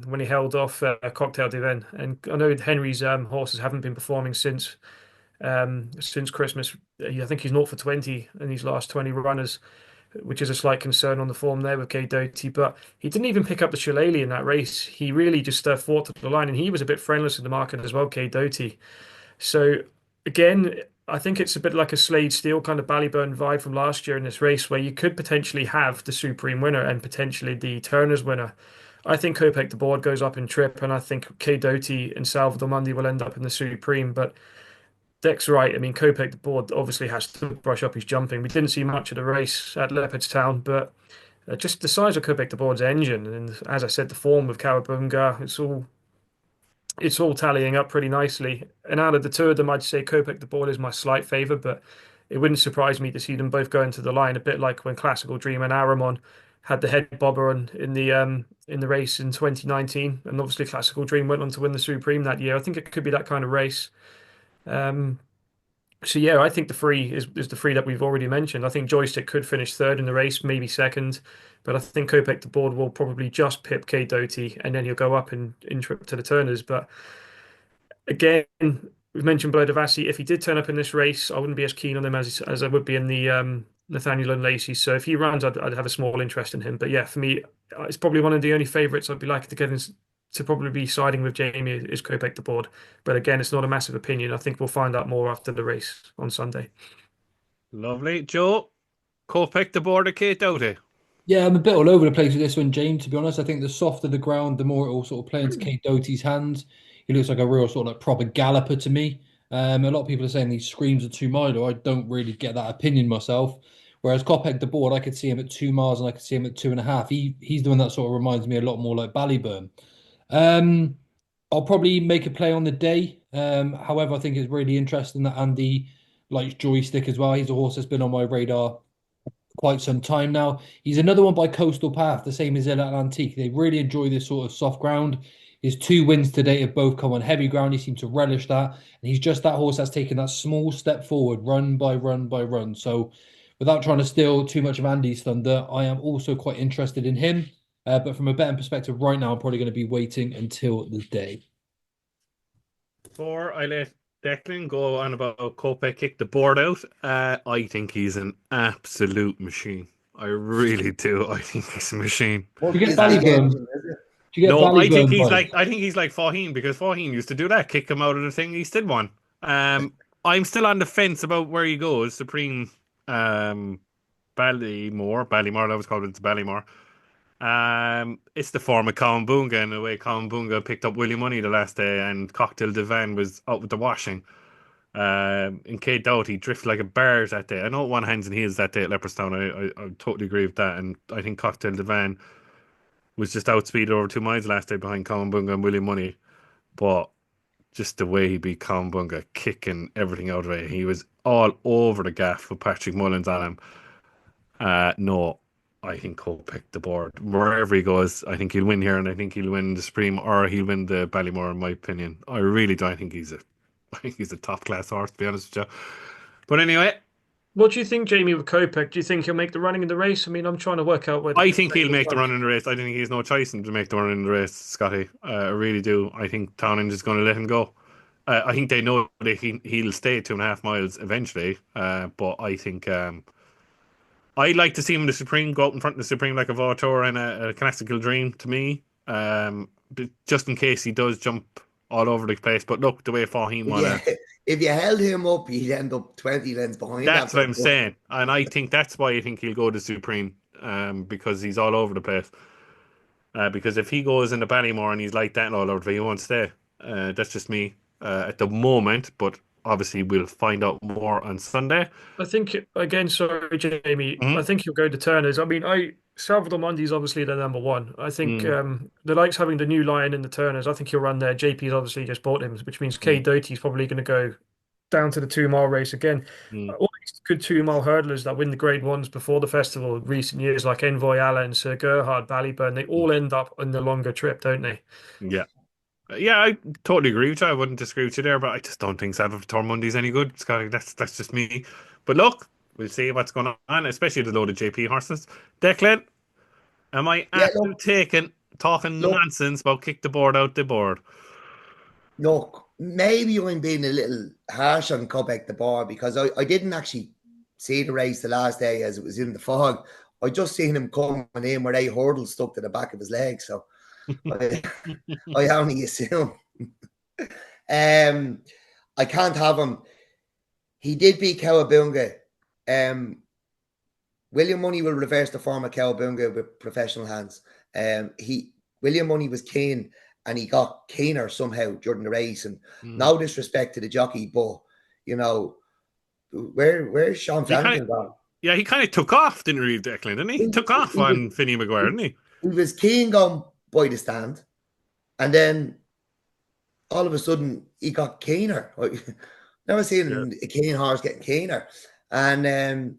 when he held off Cocktail Divan. And I know Henry's horses haven't been performing since Christmas. I think he's 0 for 20 in his last 20 runners, which is a slight concern on the form there with Kay Doty. But he didn't even pick up the Shillelagh in that race. He really just fought to the line, and he was a bit friendless in the market as well, Kay Doty. So again, I think it's a bit like a Slade Steel kind of Ballyburn vibe from last year in this race, where you could potentially have the Supreme winner and potentially the Turner's winner. I think Kopek the board goes up in trip, and I think Kay Doty and Salvador Mundi will end up in the Supreme. But Dec's right. I mean, Kopek the board obviously has to brush up his jumping. We didn't see much of the race at Leopardstown, but just the size of Kopek the board's engine, and as I said, the form of Kawabunga, it's all tallying up pretty nicely. And out of the two of them, I'd say Kopek the board is my slight favourite, but it wouldn't surprise me to see them both go into the line, a bit like when Classical Dream and Aramon had the head bobber in the race in 2019, and obviously Classical Dream went on to win the Supreme that year. I think it could be that kind of race. So yeah, I think the free is the free that we've already mentioned. I think Joystick could finish third in the race, maybe second, but I think Kopek the board will probably just pip Kay Doty, and then he'll go up in trip to the Turners. But again, we've mentioned Blodavassi. If he did turn up in this race, I wouldn't be as keen on him as I would be in the Nathaniel and Lacey. So if he runs, I'd have a small interest in him. But yeah, for me, it's probably one of the only favourites I'd be likely to get in, to probably be siding with Jamie is Kopek the board. But again, it's not a massive opinion. I think we'll find out more after the race on Sunday. Lovely. Joe, Kopek the board or Kate Doughty? Yeah, I'm a bit all over the place with this one, James, to be honest. I think the softer the ground, the more it will sort of play into Kate Doty's hands. He looks like a real sort of like proper galloper to me. A lot of people are saying these screams are 2 miler. I don't really get that opinion myself. Whereas Kopek the board, I could see him at 2 miles and I could see him at 2.5. He's the one that sort of reminds me a lot more like Ballyburn. I'll probably make a play on the day. However, I think it's really interesting that Andy likes Joystick as well. He's a horse that's been on my radar for quite some time now. He's another one by Coastal Path, the same as Ill Antique. They really enjoy this sort of soft ground. His 2 wins to date have both come on heavy ground. He seemed to relish that. And he's just that horse that's taken that small step forward, run by run by run. So without trying to steal too much of Andy's thunder, I am also quite interested in him. But from a betting perspective right now, I'm probably going to be waiting until the day. Before I let Declan go on about Kopech kick the board out, I think he's an absolute machine. I really do. I think he's a machine. Do you get Ballyburn? Do you get No, I think Ballyburn he's vibes? I think he's like Faheen, because Faheen used to do that, kick him out of the thing. He still won. I'm still on the fence about where he goes. Supreme Ballymore, that was called. It's Ballymore. It's the form of Cowabunga in a way. Cowabunga picked up Willie Money the last day, and Cocktail Divan was out with the washing. In Kate Doughty drifted like a bird that day. I know it won hands and heels that day at Leopardstown. I totally agree with that, and I think Cocktail Divan was just outspeeded over 2 miles last day behind Cowabunga and Willie Money. But just the way he beat Cowabunga, kicking everything out of it, he was all over the gaff with Patrick Mullins on him. No, I think Cole picked the board. Wherever he goes, I think he'll win here, and I think he'll win the Supreme, or he'll win the Ballymore, in my opinion. I really do. I think he's a top class horse, to be honest with you. But anyway, What do you think, Jamie, with Kopech? Do you think he'll make the running in the race? I mean, I'm trying to work out whether I think he'll make the run in the race. I think he has no choice to make the run in the race, Scotty. I really do. I think Townend is going to let him go. I think they know that he'll stay 2.5 miles eventually. But I think I'd like to see him in the Supreme, go out in front of the Supreme like a Vautour and a Classical Dream to me. But just in case he does jump all over the place. But look, the way Faheen won it. If you held him up, he'd end up 20 lengths behind. That's what I'm saying. And I think that's why I think he'll go to Supreme, because he's all over the place. Because if he goes in the Ballymore and he's like that and all over the place, he won't stay. That's just me at the moment, but obviously we'll find out more on Sunday. I think, again, sorry, Jamie, Mhm. I think he'll go to Turners. I mean, Salvador Mundi's obviously the number one. I think the likes having the new lion in the Turners, I think he'll run there. JP's obviously just bought him, which means Kate Doty's probably going to go down to the 2 mile race again. All these good 2 mile hurdlers that win the grade ones before the festival in recent years, like Envoy Allen, Sir Gerhard, Ballyburn, they all end up on the longer trip, don't they? Yeah. Yeah, I totally agree with you. I wouldn't disagree with you there, but I just don't think Salvatore Mundi's any good, Scotty. That's just me. But look, we'll see what's going on, especially the load of JP horses. Declan, am I talking look, nonsense about kick the board out the board? Look, maybe I'm being a little harsh on Kopech the board, because I didn't actually see the race the last day as it was in the fog. I just seen him coming in with 8 hurdles stuck to the back of his leg, so I only assume. I can't have him. He did beat Cowabunga. William Money will reverse the form of Cowabunga with professional hands. William Money was keen, and he got keener somehow during the race. And no disrespect to the jockey, but you know, where's Sean Flanagan gone? Yeah, he kind of took off, didn't he, Declan? Didn't he? He took off on Finney Maguire, didn't he? He was keen going by the stand, and then all of a sudden he got keener. Never seen a keen horse getting keener, and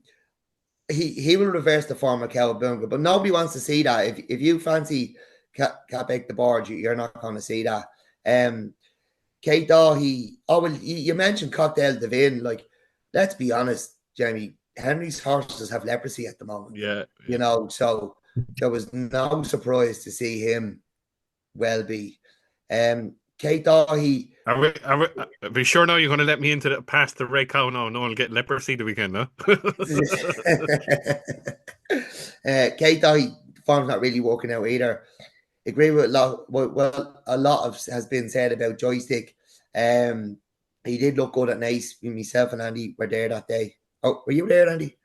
he will reverse the form of Cowabunga, but nobody wants to see that. If you fancy Kopech the board, you're not going to see that. Kate Daughy, you mentioned Cocktail Divine. Like, let's be honest, Jamie, Henry's horses have leprosy at the moment. Yeah. You know, so there was no surprise to see him well be. Kate Daughy. Are we sure now you're going to let me into past the red cow? No one will get leprosy the weekend, no? Kate Daughy, form's not really working out either. Agree with a lot has been said about Joystick. He did look good at Nice. Myself and Andy were there that day. Oh, were you there, Andy?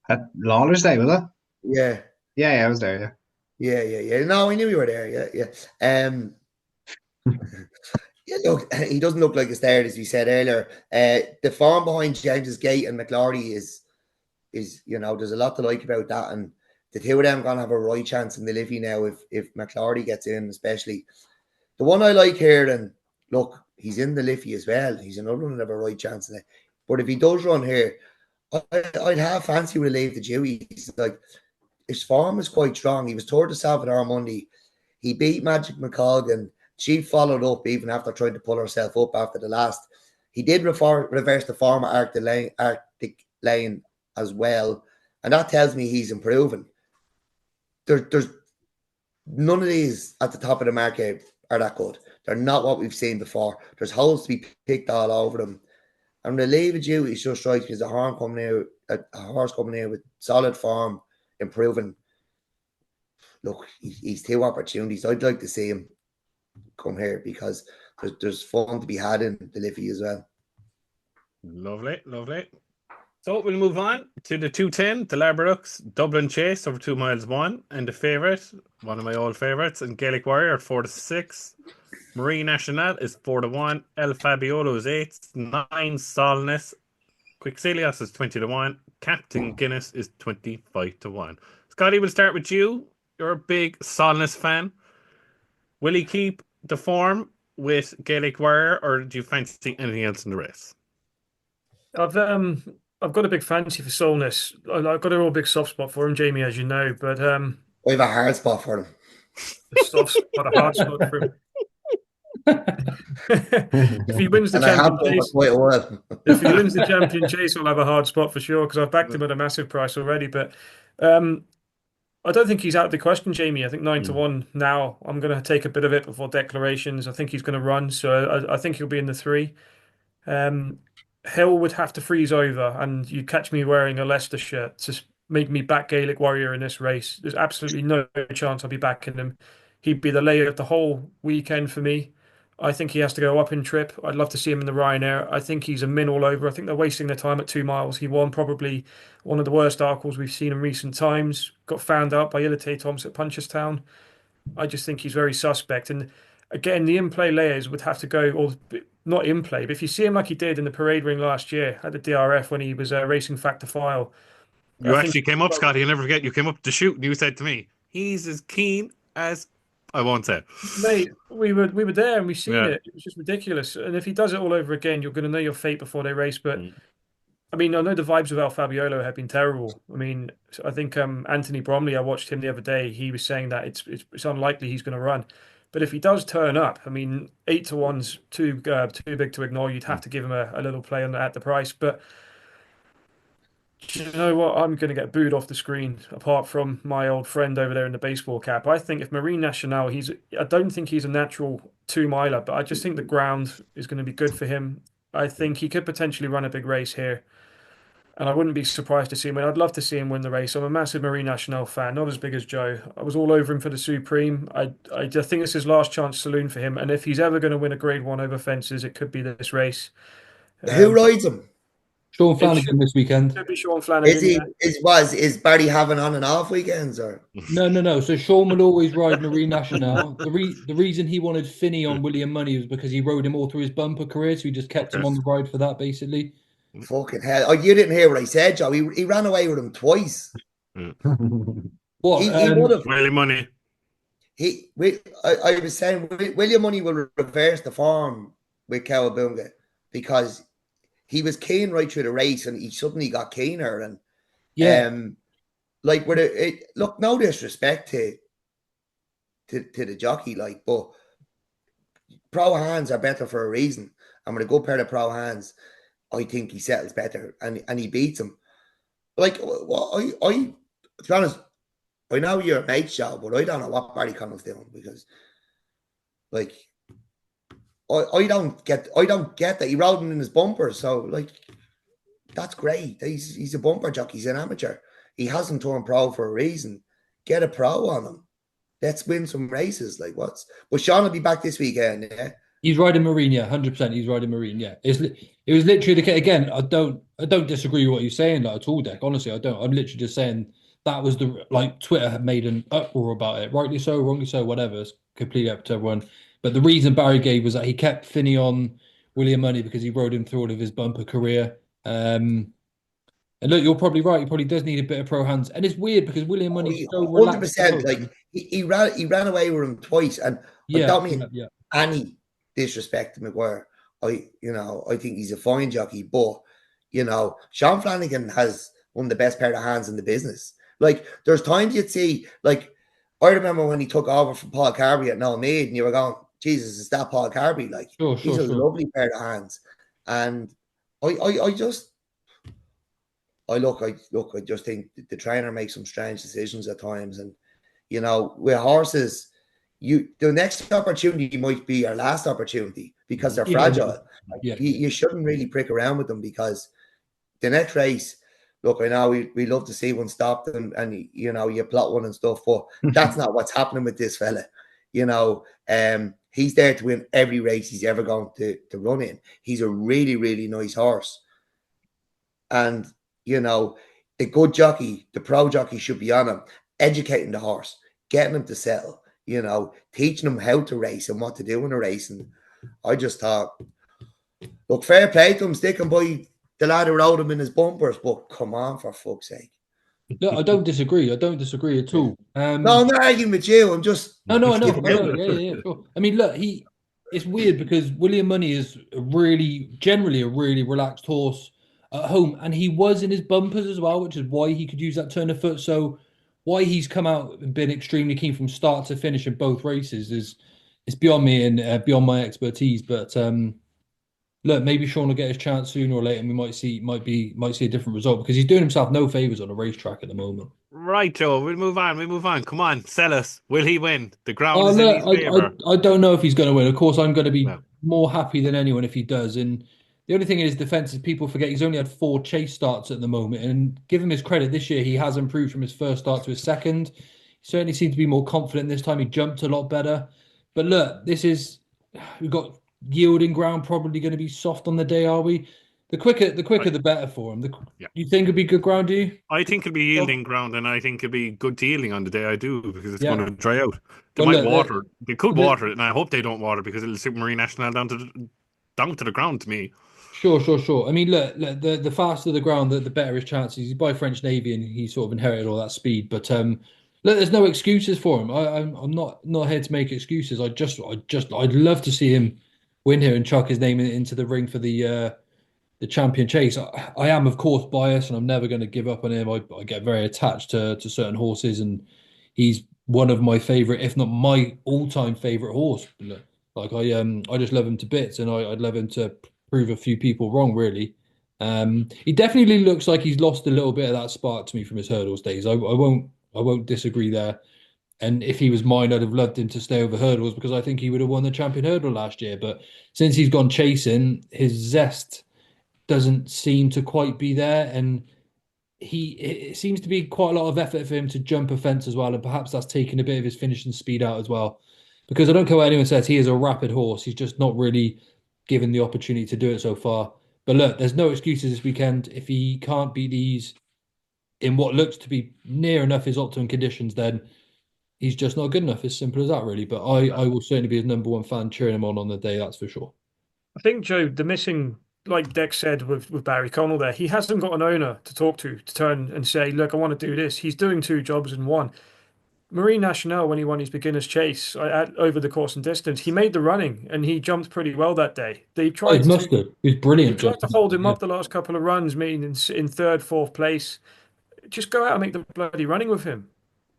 At Lawler's Day, was it? Yeah. Yeah, I was there, Yeah. No, I knew you were there. Yeah. Yeah, look, he doesn't look like a star, as we said earlier. The form behind James's Gate and McLaury is there's a lot to like about that, and the two of them gonna have a right chance in the Liffey now if McLaury gets in, especially. The one I like here, and look, he's in the Liffey as well. He's another one that have a right chance in it. But if he does run here, I'd have fancy relieve the Jewies. Like, his form is quite strong. He was toward the Salvador Monday. He beat Magic McColgan. She followed up even after trying to pull herself up after the last. He did reverse the former Arctic Lane as well. And that tells me he's improving. There's none of these at the top of the market are that good. They're not what we've seen before. There's holes to be picked all over them. And the leave of duty just strikes me as a horse coming in with solid form, improving. Look, he's two opportunities. I'd like to see him come here because there's fun to be had in the Liffey as well. Lovely, lovely. So we'll move on to the 210, the Labrooks, Dublin Chase over 2 miles 1, and the favourite, one of my old favourites, and Gaelic Warrior at 4-6. Marie National is 4-1. El Fabiolo is 8. 9 Solness. Quixelios is 20-1. Captain Guinness is 25-1. Scotty, we'll start with you. You're a big Solness fan. Will he keep the form with Gaelic Warrior, or do you fancy anything else in the race? I've got a big fancy for Solness. I've got a real big soft spot for him, Jamie, as you know. But I have a hard spot for him. A soft spot, a hard spot for him. If he wins the champion chase, if he wins the champion chase, I'll have a hard spot for sure because I've backed him at a massive price already. But I don't think he's out of the question, Jamie. I think 9-1 now. I'm going to take a bit of it before declarations. I think he's going to run, so I think he'll be in the 3. Hill would have to freeze over, and you catch me wearing a Leicester shirt to make me back Gaelic Warrior in this race. There's absolutely no chance I'll be backing him. He'd be the layer of the whole weekend for me. I think he has to go up in trip. I'd love to see him in the Ryanair. I think he's a min all over. I think they're wasting their time at 2 miles. He won probably one of the worst arcles we've seen in recent times. Got found out by Ilite Thomas at Punchestown. I just think he's very suspect. And again, the in-play layers would have to go, or not in-play, but if you see him like he did in the parade ring last year at the DRF when he was racing Factor File. You actually came up, Scotty, you'll never forget, you came up to shoot and you said to me, he's as keen as... I won't say. Mate, we were there and we've seen it. It was just ridiculous. And if he does it all over again, you're going to know your fate before they race. But I mean, I know the vibes of El Fabiolo have been terrible. I mean, I think Anthony Bromley, I watched him the other day. He was saying that it's unlikely he's going to run. But if he does turn up, I mean, 8-1's too big to ignore. You'd have to give him a little play on at the price. But do you know what? I'm going to get booed off the screen, apart from my old friend over there in the baseball cap. I think if Marine National, I don't think he's a natural 2-miler, but I just think the ground is going to be good for him. I think he could potentially run a big race here. And I wouldn't be surprised to see him win. I'd love to see him win the race. I'm a massive Marine National fan, not as big as Joe. I was all over him for the Supreme. I just think it's his last chance saloon for him. And if he's ever going to win a Grade 1 over fences, it could be this race. Who rides him? Sean Flanagan this weekend. Should be Sean Flanagan. Is Barry having on and off weekends or? No. So Sean will always ride Marine National. The reason he wanted Finney on William Money was because he rode him all through his bumper career, so he just kept him on the ride for that, basically. Fucking hell! Oh, you didn't hear what I said, Joe. He ran away with him twice. What? He would have. William Money. I was saying William Money will reverse the form with Cowabunga because he was keen right through the race and he suddenly got keener and like look, no disrespect to the jockey, like, but pro hands are better for a reason. And with a good pair of pro hands, I think he settles better and he beats him. Like, well, to be honest, I know you're a mate, Joe, but I don't know what Barry Connell's doing because, like, I don't get that he rode him in his bumper. So, like, that's great. He's a bumper jockey. He's an amateur. He hasn't turned pro for a reason. Get a pro on him. Let's win some races. Like, but Sean will be back this weekend. Yeah, he's riding Marine. Yeah, 100%. He's riding Marine. Yeah, it was literally the case. Again, I don't disagree with what you're saying, like, at all, Dec. Honestly, I don't. I'm literally just saying that was Twitter had made an uproar about it. Rightly so, wrongly so, whatever. It's completely up to everyone. But the reason Barry gave was that he kept Finney on William Money because he rode him through all of his bumper career. And look, you're probably right. He probably does need a bit of pro hands. And it's weird because William Money's so relaxed. 100%. Like, he ran away with him twice. And I don't mean any disrespect to McGuire. I think he's a fine jockey. But, Sean Flanagan has one of the best pair of hands in the business. Like, there's times you'd see, like, I remember when he took over from Paul Carberry at No Mead, and you were going, Jesus, is that Paul Carberry? Like, he's a lovely pair of hands. And I just think the trainer makes some strange decisions at times. And, you know, with horses, the next opportunity might be your last opportunity because they're fragile. You shouldn't really prick around with them, because the next race, look, I know we love to see one stop and you know, you plot one and stuff, but that's not what's happening with this fella. You know, he's there to win every race he's ever going to run in. He's a really, really nice horse. And, you know, the good jockey, the pro jockey should be on him, educating the horse, getting him to settle, you know, teaching him how to race and what to do in a race. And I just thought, look, fair play to him, sticking by the lad who rode him in his bumpers, but come on, for fuck's sake. No, I don't disagree. I don't disagree at all. No, I'm not arguing with you. I'm just... No, I know. Yeah, sure. I mean, look, it's weird because William Money is generally a really relaxed horse at home, and he was in his bumpers as well, which is why he could use that turn of foot. So why he's come out and been extremely keen from start to finish in both races is beyond me and beyond my expertise. But look, maybe Sean will get his chance sooner or later, and we might see a different result, because he's doing himself no favors on a racetrack at the moment. Right, Joe. We'll move on. Come on, sell us. Will he win? The ground is in his favour. I don't know if he's going to win. Of course, I'm going to be more happy than anyone if he does. And the only thing in his defence is people forget he's only had 4 chase starts at the moment. And give him his credit, this year he has improved from his first start to his second. He certainly seemed to be more confident this time. He jumped a lot better. But look, we've got yielding ground, probably going to be soft on the day, are we? The quicker, the better for him. You think it'd be good ground, do you? I think it'll be yielding ground, and I think it'll be good yielding on the day. I do, because it's going to dry out. They might water. They could water it, and I hope they don't water, because it'll suit Marine National down to the ground to me. Sure. I mean, look, the faster the ground, the better his chances. He's by French Navy, and he sort of inherited all that speed. But look, there's no excuses for him. I'm not here to make excuses. I'd love to see him win here and chuck his name into the ring for the champion chase. I am, of course, biased, and I'm never going to give up on him. I get very attached to certain horses, and he's one of my favourite, if not my all-time favourite horse. Like I just love him to bits, and I'd love him to prove a few people wrong, really. He definitely looks like he's lost a little bit of that spark to me from his hurdles days. I won't disagree there. And if he was mine, I'd have loved him to stay over hurdles, because I think he would have won the champion hurdle last year. But since he's gone chasing, his zest doesn't seem to quite be there, and it seems to be quite a lot of effort for him to jump a fence as well, and perhaps that's taken a bit of his finishing speed out as well, because I don't care what anyone says, he is a rapid horse. He's just not really given the opportunity to do it so far. But look, there's no excuses this weekend. If he can't beat these in what looks to be near enough his optimum conditions, then he's just not good enough. As simple as that, really. But I will certainly be his number one fan, cheering him on the day, that's for sure. I think, Joe, the missing, like Dec said with Barry Connell there, he hasn't got an owner to talk to turn and say, look, I want to do this. He's doing 2 jobs in one. Marine National, when he won his beginner's chase over the course and distance, he made the running, and he jumped pretty well that day. They tried he was brilliant. They tried to hold him up the last couple of runs, meaning in 3rd, 4th place. Just go out and make the bloody running with him.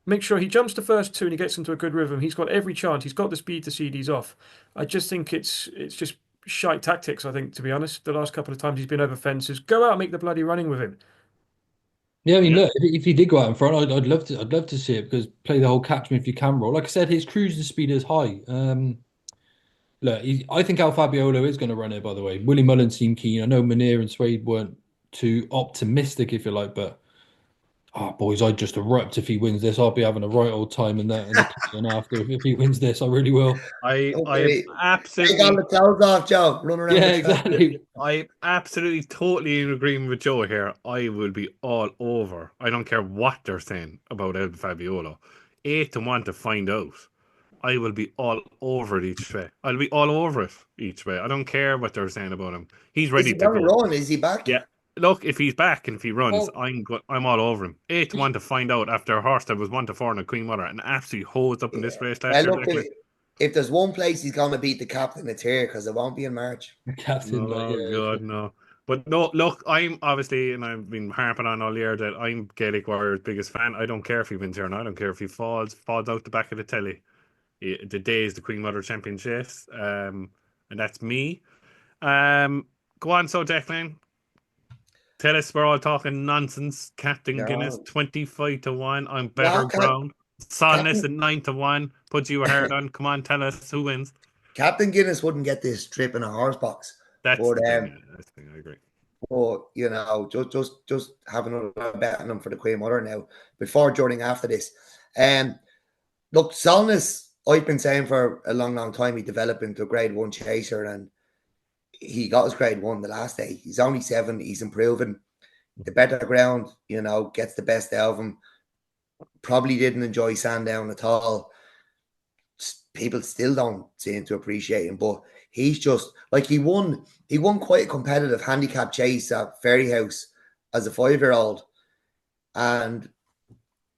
Make sure he jumps the first 2 and he gets into a good rhythm. He's got every chance. He's got the speed to see these off. I just think it's just shite tactics, I think, to be honest. The last couple of times he's been over fences. Go out and make the bloody running with him. Yeah, I mean, look, if he did go out in front, I'd love to see it, because play the whole catch me if you can role. Like I said, his cruising speed is high. Look, I think Al Fabiolo is going to run it, by the way. Willie Mullen seemed keen. I know Munir and Swade weren't too optimistic, if you like, but boys, I'd just erupt if he wins this. I'll be having a right old time in the kitchen after if he wins this. I really will. I absolutely take all the clothes off, Joe. Run around. Yeah, exactly. I absolutely totally in agreement with Joe here. I will be all over. I don't care what they're saying about El Fabiolo. 8-1 to find out. I will be all over it each way. I'll be all over it each way. I don't care what they're saying about him. He's ready to go. Run? Is he back? Yeah. Look, if he's back and if he runs, I'm all over him. 8-1 to find out after a horse that was 1-4 in a Queen Mother and absolutely hosed up in this race last year. If there's one place he's going to beat the captain, it's here, because it won't be in March. Captain, God, no. But no, look, I'm obviously, and I've been harping on all year that I'm Gaelic Warrior's biggest fan. I don't care if he wins here, and I don't care if he falls out the back of the telly. The day is the Queen Mother Championships, and that's me. Go on, so Declan. Tell us we're all talking nonsense. Captain Guinness No, 25-1 on better no, ground. Solness Captain at 9-1. Put you hard on. Come on, tell us who wins. Captain Guinness wouldn't get this trip in a horse box, That's but the thing. Yeah, that's the thing. I agree. you know, just having another bet on them for the Queen Mother now, before, during, after this. Look, Solness, I've been saying for a long time, he developed into a grade 1 chaser, and he got his grade 1 the last day. He's only 7. He's improving. The better ground, you know, gets the best out of him. Probably didn't enjoy Sandown at all. People still don't seem to appreciate him, but he's just like, he won quite a competitive handicap chase at Fairyhouse as a 5-year-old, and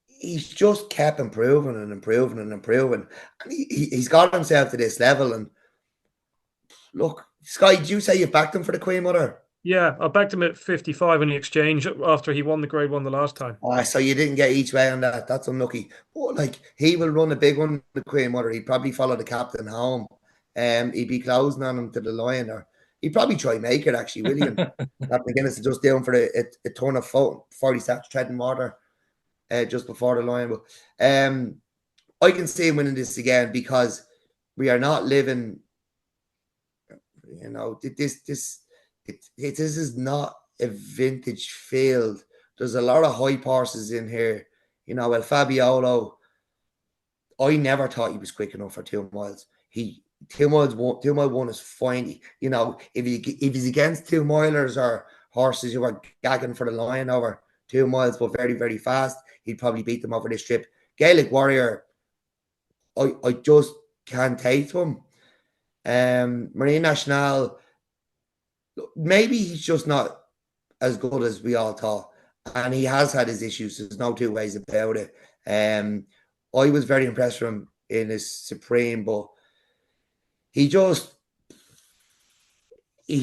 he's just kept improving and improving and improving, and he's got himself to this level. And look, Sky, did you say you backed him for the Queen Mother? Yeah, I backed him at 55 in the exchange after he won the grade 1 the last time. So you didn't get each way on that. That's unlucky. But like, he will run a big one, the Queen Mother. He'd probably follow the captain home. He'd be closing on him to the line, or he'd probably try make it, actually, William. Captain Guinness is just down for a turn of 40 steps, treading water just before the line. But I can see him winning this again, because we are not living, you know, this is not a vintage field. There's a lot of hype horses in here. You know, El Fabiolo, I never thought he was quick enough for 2 miles. 2 miles 1 is fine. You know, if he's against 2 milers or horses who are gagging for the line over 2 miles but very, very fast, he'd probably beat them over this trip. Gaelic Warrior, I just can't take to him. Marine National, maybe he's just not as good as we all thought, and he has had his issues. There's no two ways about it. I was very impressed with him in his Supreme, but he's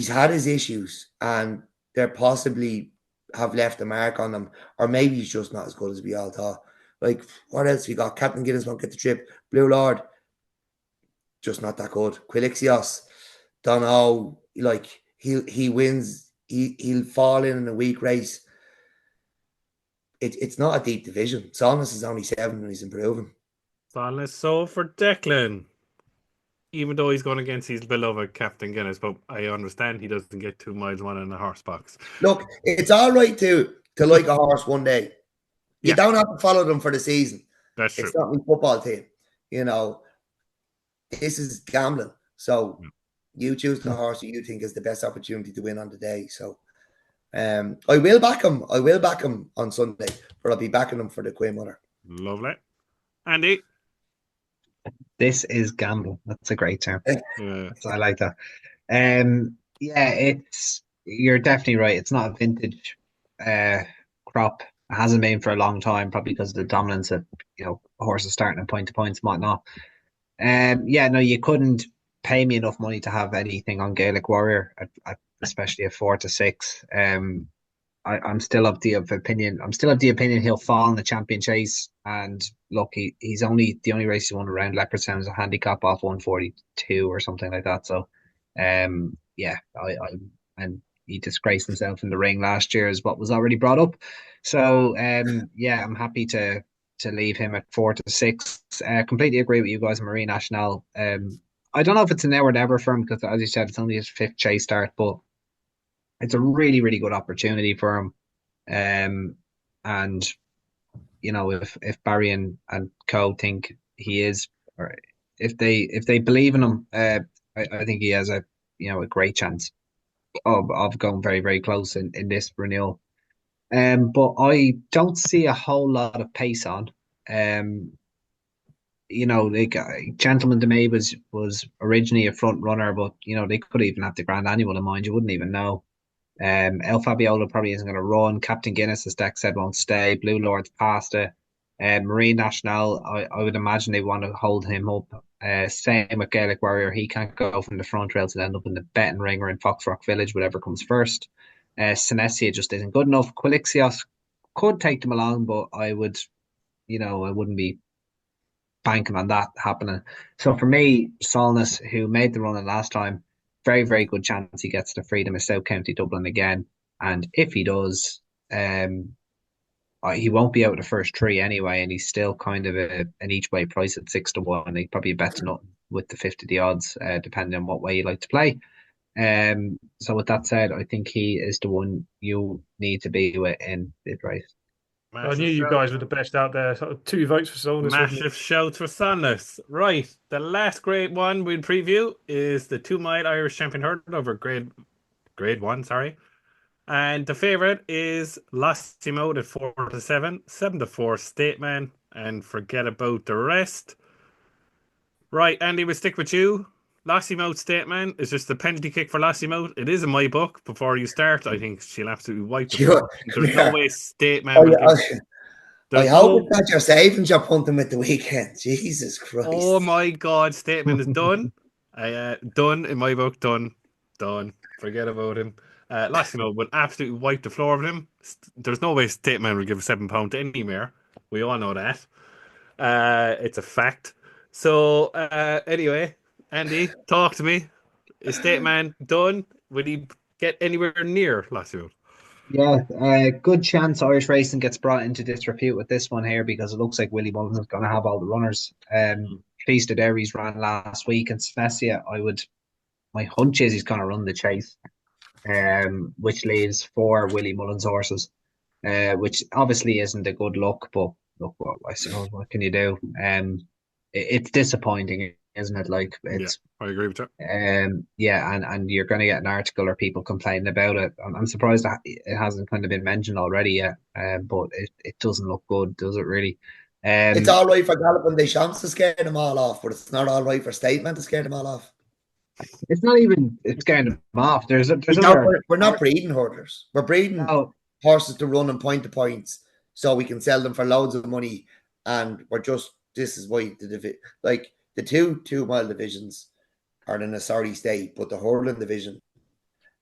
had his issues, and they're possibly have left a mark on him, or maybe he's just not as good as we all thought. Like, what else we got? Captain Guinness won't get the trip. Blue Lord, just not that good. Quilixios, don't know. Like, he wins. He'll fall in a weak race. It's not a deep division. Solness is only 7 and he's improving. Solness. So for Declan, even though he's going against his beloved Captain Guinness, but I understand he doesn't get 2 miles 1 in a horse box. Look, it's all right to like a horse one day. You don't have to follow them for the season. That's true. It's not my football team. You know, this is gambling. So you choose the horse you think is the best opportunity to win on the day. So I will back him. I will back him on Sunday, but I'll be backing him for the Queen Mother. Lovely. Andy? This is gambling. That's a great term. I like that. Yeah, you're definitely right. It's not a vintage crop. It hasn't been for a long time, probably because of the dominance of, you know, horses starting at point to points and whatnot. Yeah, no, you couldn't pay me enough money to have anything on Gaelic Warrior, especially at 4 to 6. I'm still of the opinion. He'll fall in the champion chase. And look, he's the only race he won around Leopardstown is a handicap off 142 or something like that. So, yeah, and he disgraced himself in the ring last year, is what was already brought up. So, yeah, I'm happy to leave him at 4 to 6. Completely agree with you guys on Marine National. I don't know if it's an now or never for him, because, as you said, it's only his 5th chase start, but it's a really, really good opportunity for him. And, you know, if Barry and Co think he is, or if they believe in him, I think he has a great chance of going very, very close in this renewal. But I don't see a whole lot of pace on. You know, like Gentleman de May was originally a front runner, but, you know, they could even have the Grand Annual in mind. You wouldn't even know. El Fabiolo probably isn't going to run. Captain Guinness, as Dec said, won't stay. Blue Lord's past it. Marine National, I would imagine they want to hold him up. Same with Gaelic Warrior. He can't go from the front rails and end up in the betting ring or in Foxrock Village, whatever comes first. Sinesia just isn't good enough. Quilixios could take them along, but I wouldn't be banking on that happening. So for me, Solness, who made the running last time, very, very good chance he gets the freedom of South County Dublin again. And if he does, he won't be out of the first three anyway, and he's still kind of an each way price at 6-1. He probably bet nothing with the 50 the odds, depending on what way you like to play. So with that said, I think he is the one you need to be with in this race. I knew you guys were the best out there. So 2 votes for Solness. Massive shout for Solness. Right. The last grade one we'll preview is the 2 mile Irish champion hurdle over grade 1, sorry. And the favourite is Lossimo at 4-7, 7-4 Stateman, and forget about the rest. Right, Andy, we'll stick with you. Lossimo Stateman is just a penalty kick for Lossimo. It is in my book. Before you start, I think she'll absolutely wipe the floor. There's no way Stateman will give. I hope it's not your savings you're punting with the weekend. Jesus Christ. Oh my God, Stateman is done. Done in my book, done. Forget about him. Lossimo would absolutely wipe the floor with him. There's no way Stateman will give £7 to any mare. We all know that. It's a fact. So anyway, Andy, talk to me. Is Stateman done? Will he get anywhere near Lossimo? Yeah, good chance Irish racing gets brought into disrepute with this one here, because it looks like Willie Mullins is going to have all the runners. Feast of Derry's ran last week, and Svesia, my hunch is he's going to run the chase, which leaves 4 Willie Mullins horses, which obviously isn't a good look, but look, well, I suppose what can you do? It's disappointing, isn't it? Like, it's I agree with that. and you're going to get an article or people complaining about it. I'm surprised that it hasn't kind of been mentioned already yet. But it doesn't look good, does it really? It's all right for Galopin Deschamps to scare them all off, but it's not all right for Stateman to scare them all off. It's not even scaring them off. We're not breeding hurdlers. We're breeding horses to run and point to points, so we can sell them for loads of money. And this is why the 2 mile divisions are in a sorry state, but the hurling division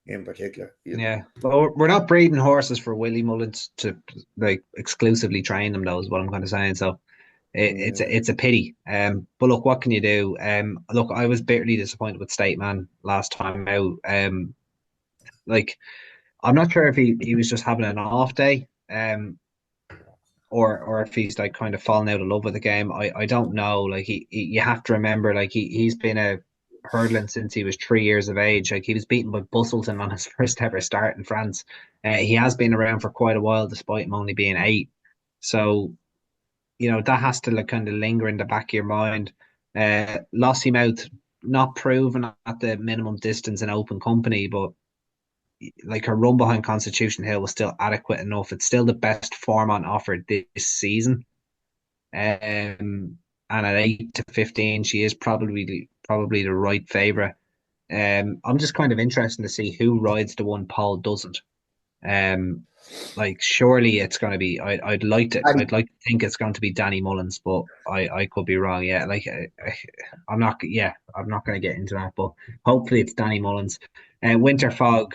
in particular. Well, we're not breeding horses for Willie Mullins to exclusively train them, though, is what I'm kind of saying. So it's a pity. But look, what can you do? Look, I was bitterly disappointed with Stateman last time out. I'm not sure if he was just having an off day. Or if he's kind of fallen out of love with the game. I don't know. You have to remember, he's been a hurdling since he was 3 years of age. He was beaten by Bustleton on his first ever start in France. He has been around for quite a while, despite him only being 8. So, that has to kind of linger in the back of your mind. Lossymouth, not proven at the minimum distance in open company, but her run behind Constitution Hill was still adequate enough. It's still the best form on offer this season. And at 8-15, she is probably the right favourite. I'm just kind of interested to see who rides the one Paul doesn't. Surely it's going to be. I'd like to think it's going to be Danny Mullins, but I could be wrong. Yeah, I'm not. Yeah, I'm not going to get into that, but hopefully it's Danny Mullins. Winter Fog.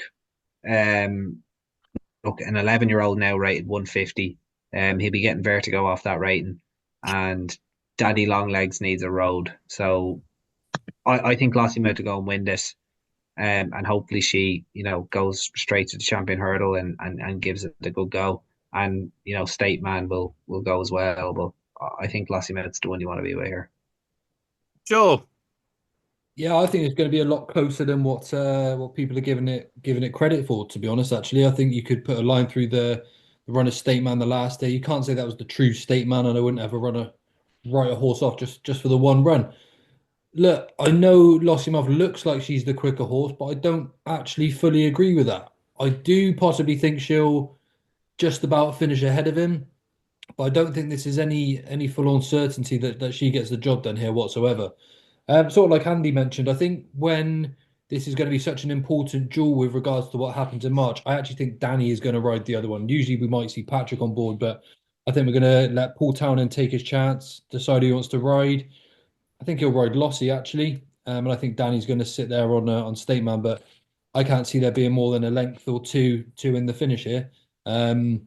Look, an 11-year-old now rated 150. He'll be getting vertigo off that rating, and Daddy Longlegs needs a road. So I think Lossymouth to go and win this, and hopefully she goes straight to the champion hurdle and gives it a good go, and Stateman will go as well. But I think Lossymouth's the one you want to be with here. Joe. Yeah, I think it's going to be a lot closer than what people are giving it credit for. To be honest, actually, I think you could put a line through the run of Stateman the last day. You can't say that was the true Stateman, and I wouldn't ever write a horse off just for the one run. Look, I know Lossymouth looks like she's the quicker horse, but I don't actually fully agree with that. I do possibly think she'll just about finish ahead of him, but I don't think this is any full-on certainty that she gets the job done here whatsoever. Sort of like Andy mentioned, I think when this is going to be such an important duel with regards to what happens in March, I actually think Danny is going to ride the other one. Usually we might see Patrick on board, but I think we're going to let Paul Townend take his chance, decide who he wants to ride. I think he'll ride Lossie, actually, and I think Danny's going to sit there on Stateman, but I can't see there being more than a length or two in the finish here. Don't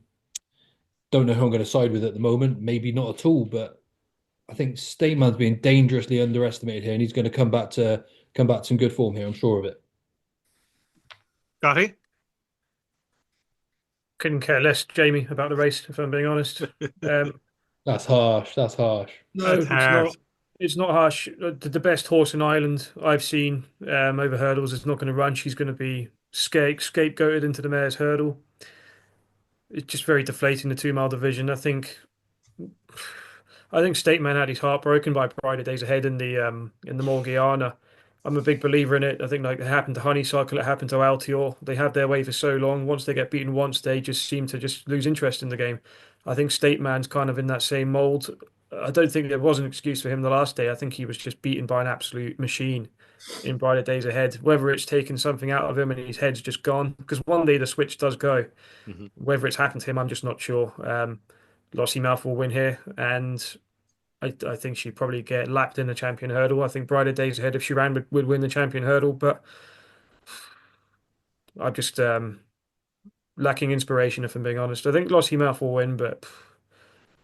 know who I'm going to side with at the moment. Maybe not at all, but I think Stateman's being dangerously underestimated here, and he's going to come back to some good form here. I'm sure of it. Scotty? Couldn't care less, Jamie, about the race, if I'm being honest. That's harsh. That's harsh. No, That's it's hard. not. It's not harsh. The best horse in Ireland I've seen over hurdles is not going to run. She's going to be scapegoated into the mare's hurdle. It's just very deflating, the 2 mile division. I think Stateman had his heart broken by Pride of Days Ahead in the Morgiana. I'm a big believer in it. I think like it happened to Honeysuckle, it happened to Altior. They have their way for so long. Once they get beaten once, they just seem to just lose interest in the game. I think Stateman's kind of in that same mold. I don't think there was an excuse for him the last day. I think he was just beaten by an absolute machine in Brighter Days Ahead. Whether it's taken something out of him and his head's just gone, because one day the switch does go. Mhm. Whether it's happened to him, I'm just not sure. Lossie Mouth will win here, and I think she'd probably get lapped in the champion hurdle. I think Brighter Days Ahead, if she ran, would win the champion hurdle, but I'm just lacking inspiration, if I'm being honest. I think Lossie Mouth will win, but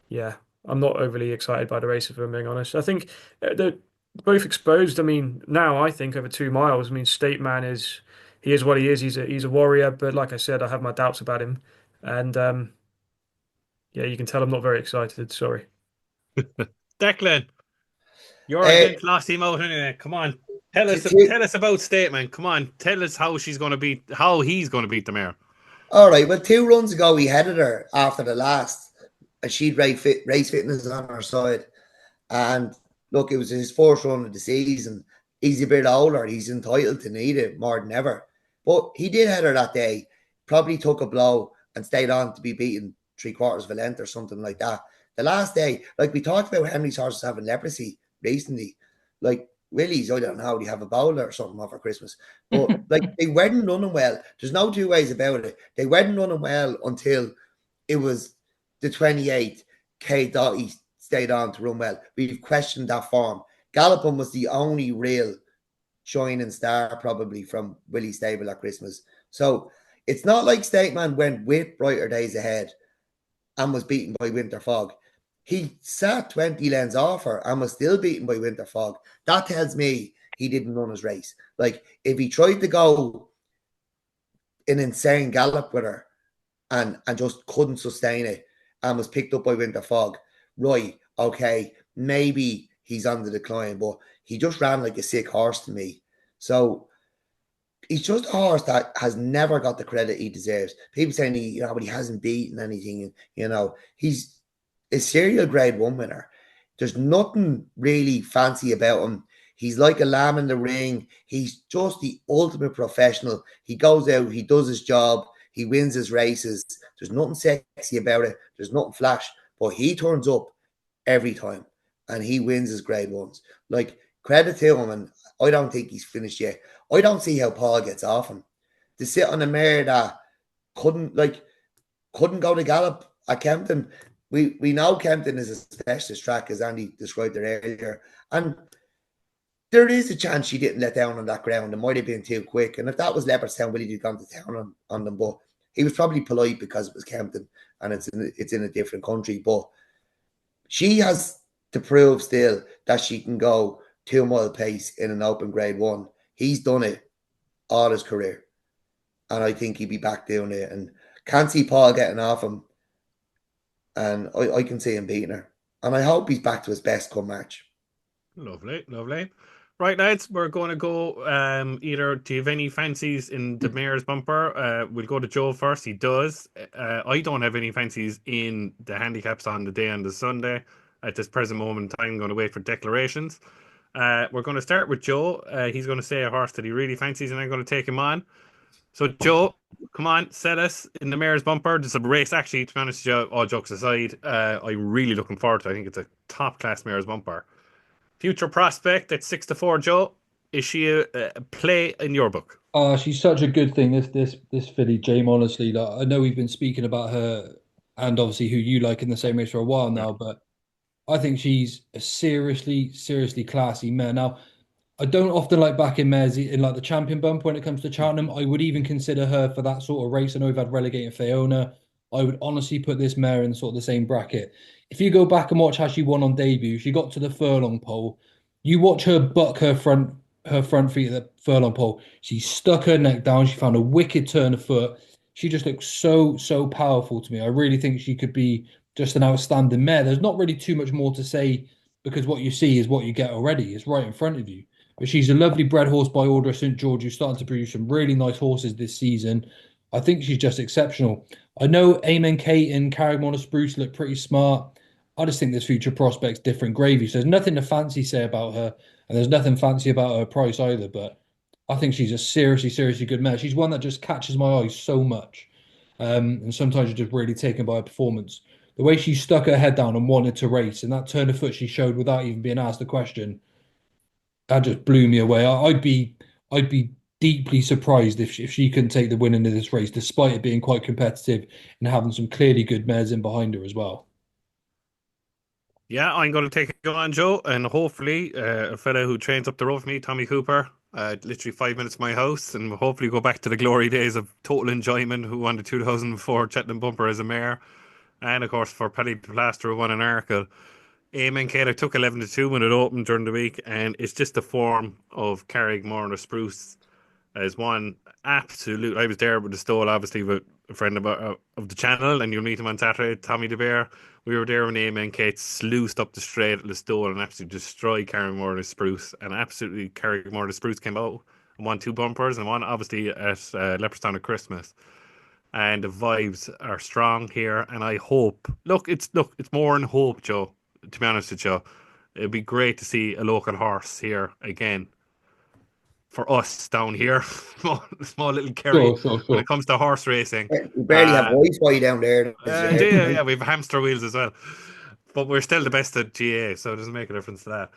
yeah, I'm not overly excited by the race, if I'm being honest. I think they're both exposed. I mean, now I think over 2 miles. I mean, State Man he is what he is. He's a warrior, but like I said, I have my doubts about him, and yeah, you can tell I'm not very excited. Sorry. Declan, you're Uh, against Lossie Mouth anyway. Come on. Tell us t- tell us about Statement. Come on. Tell us how he's going to beat the mare. All right. Well, 2 runs ago, we headed her after the last, and she'd race fitness on her side. And look, it was his first run of the season. He's a bit older. He's entitled to need it more than ever. But he did head her that day. Probably took a blow and stayed on to be beaten 3/4 of a length or something like that. The last day, like we talked about Henry's horses having leprosy recently. Like Willie's, I don't know, they have a bowler or something over Christmas. But like they weren't running well. There's no two ways about it. They weren't running well until it was the 28th. K. Dottie stayed on to run well. We've questioned that form. Gallopin was the only real shining star probably from Willie Stable at Christmas. So it's not like Stateman went with Brighter Days Ahead and was beaten by Winter Fog. He sat 20 lengths off her and was still beaten by Winter Fog. That tells me he didn't run his race. Like if he tried to go an insane gallop with her and just couldn't sustain it and was picked up by Winter Fog, right, okay, maybe he's on the decline, but he just ran like a sick horse to me. So he's just a horse that has never got the credit he deserves. People saying but he hasn't beaten anything. He's a serial grade 1 winner. There's nothing really fancy about him. He's like a lamb in the ring. He's just the ultimate professional. He goes out, he does his job, he wins his races. There's nothing sexy about it. There's nothing flash, but he turns up every time and he wins his grade 1s. Like, credit to him, and I don't think he's finished yet. I don't see how Paul gets off him. To sit on a mare that couldn't go to gallop at Kempton. We know Kempton is a specialist track, as Andy described it earlier. And there is a chance she didn't let down on that ground. It might have been too quick. And if that was Leopardstown, Willie had gone to town on them. But he was probably polite because it was Kempton and it's in a different country. But she has to prove still that she can go 2 mile pace in an open grade 1. He's done it all his career. And I think he'd be back doing it. And can't see Paul getting off him. And I can see him beating her. And I hope he's back to his best come March. Lovely, lovely. Right, lads, we're going to go either do you have any fancies in the mayor's bumper? We'll go to Joe first. He does. I don't have any fancies in the handicaps on the day on the Sunday. At this present moment in time, I'm going to wait for declarations. We're going to start with Joe. He's going to say a horse that he really fancies, and I'm going to take him on. So, Joe, come on, set us in the mayor's bumper. There's a race, actually, to be honest, Joe, all jokes aside. I'm really looking forward to it. I think it's a top-class mayor's bumper. Future prospect at 6-4, Joe. Is she a play in your book? She's such a good thing, this filly, James, honestly. Like, I know we've been speaking about her and obviously who you like in the same race for a while now, but I think she's a seriously classy mare. Now, I don't often like backing mares in like the champion bump when it comes to Cheltenham. I would even consider her for that sort of race. I know we've had relegating Fiona. I would honestly put this mare in sort of the same bracket. If you go back and watch how she won on debut, she got to the furlong pole. You watch her buck her front feet at the furlong pole. She stuck her neck down. She found a wicked turn of foot. She just looks so powerful to me. I really think she could be just an outstanding mare. There's not really too much more to say because what you see is what you get already. It's right in front of you. But she's a lovely bred horse by order of St. George, who's starting to produce some really nice horses this season. I think she's just exceptional. I know Amen Kate and Carrickmore Spruce look pretty smart. I just think there's future prospects different gravy. So there's nothing to fancy say about her, and there's nothing fancy about her price either. But I think she's a seriously good mare. She's one that just catches my eye so much. And sometimes you're just really taken by her performance. The way she stuck her head down and wanted to race, and that turn of foot she showed without even being asked a question, that just blew me away. I'd be deeply surprised if she couldn't take the win into this race, despite it being quite competitive and having some clearly good mares in behind her as well. Yeah, I'm going to take it on, Joe, and hopefully a fella who trains up the road for me, Tommy Cooper, literally 5 minutes from my house, and hopefully go back to the glory days of Total Enjoyment, who won the 2004 Cheltenham Bumper as a mare, and of course for Paddy Plaster, who won an Arkle. Amen Kate, I took 11-2 when it opened during the week, and it's just the form of Carrickmore and Spruce as one absolute. I was there with the stall, obviously, with a friend of the channel, and you'll meet him on Saturday, Tommy DeBear. We were there when Amen Kate sluiced up the straight at the stall and absolutely destroyed Carrickmore and Spruce, and absolutely Carrickmore and Spruce came out and won 2 bumpers, and one obviously at Leopardstown at Christmas. And the vibes are strong here, and I hope. It's more than hope, Joe. To be honest with you, it'd be great to see a local horse here again for us down here, small little Kerry when Sure. it comes to horse racing. We barely have Wi-Fi down there. Yeah, we have hamster wheels as well, but we're still the best at GA, so it doesn't make a difference to that.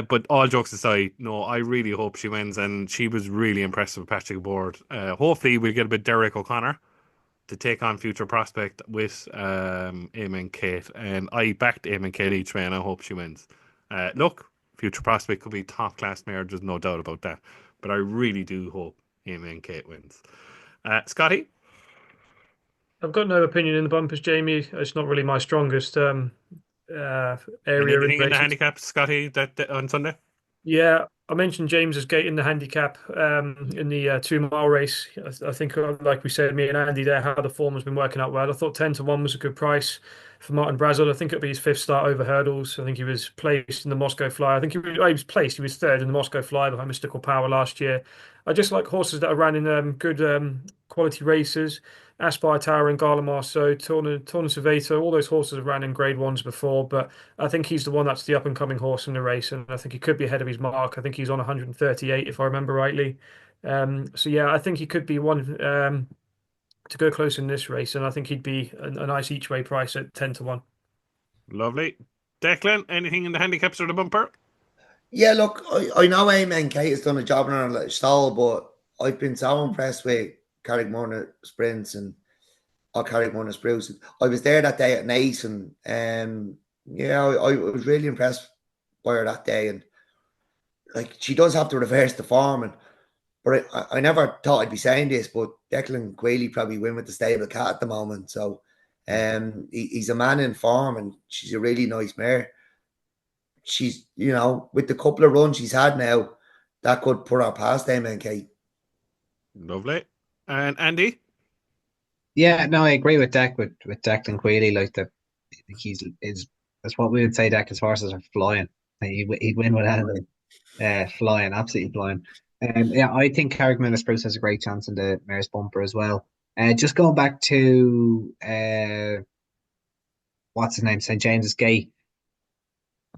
But all jokes aside, no, I really hope she wins, and she was really impressive with Patrick Board. Hopefully, we'll get a bit Derek O'Connor to take on future prospect with Amen Kate, and I backed Amen Kate each way, and I hope she wins. Future prospect could be top class mare, there's no doubt about that. But I really do hope Amen Kate wins. Scotty? I've got no opinion in the bumpers, Jamie. It's not really my strongest area Anything in in the racing. handicaps, Scotty, that on Sunday? Yeah, I mentioned James's gate in the handicap in the 2 mile race. I think, like we said, me and Andy there, how the form has been working out well. I thought 10-1 was a good price for Martin Brazel. I think it'll be his 5th start over hurdles. I think he was placed in the Moscow Flyer. I think he was placed. He was 3rd in the Moscow Flyer behind Mystical Power last year. I just like horses that are running good quality races. Aspire Tower and Garlemar, so Torna Cerveta, all those horses have ran in grade ones before, but I think he's the one that's the up and coming horse in the race, and I think he could be ahead of his mark. I think he's on 138 if I remember rightly. So yeah, I think he could be one to go close in this race, and I think he'd be a nice each way price at 10-1. Lovely. Declan, anything in the handicaps or the bumper? Yeah, look, I know Amen Kate has done a job in her stall, but I've been so impressed with Carrickmore Sprints and Carrickmore Spruce. I was there that day at Nace, and yeah, I was really impressed by her that day. And like, she does have to reverse the form, and but I never thought I'd be saying this, but Declan Quayle probably win with the stable cat at the moment. So he's a man in form, and she's a really nice mare. She's, with the couple of runs she's had now, that could put her past Amen Kate. Lovely. And Andy? Yeah, no, I agree with Dec with Declan Quayle. Like that's what we would say. Declan's horses are flying. He'd win with anything. Flying, absolutely flying. Yeah, I think Carrickmore Spruce has a great chance in the Mayor's Bumper as well. Just going back to what's his name, St. James's Gate.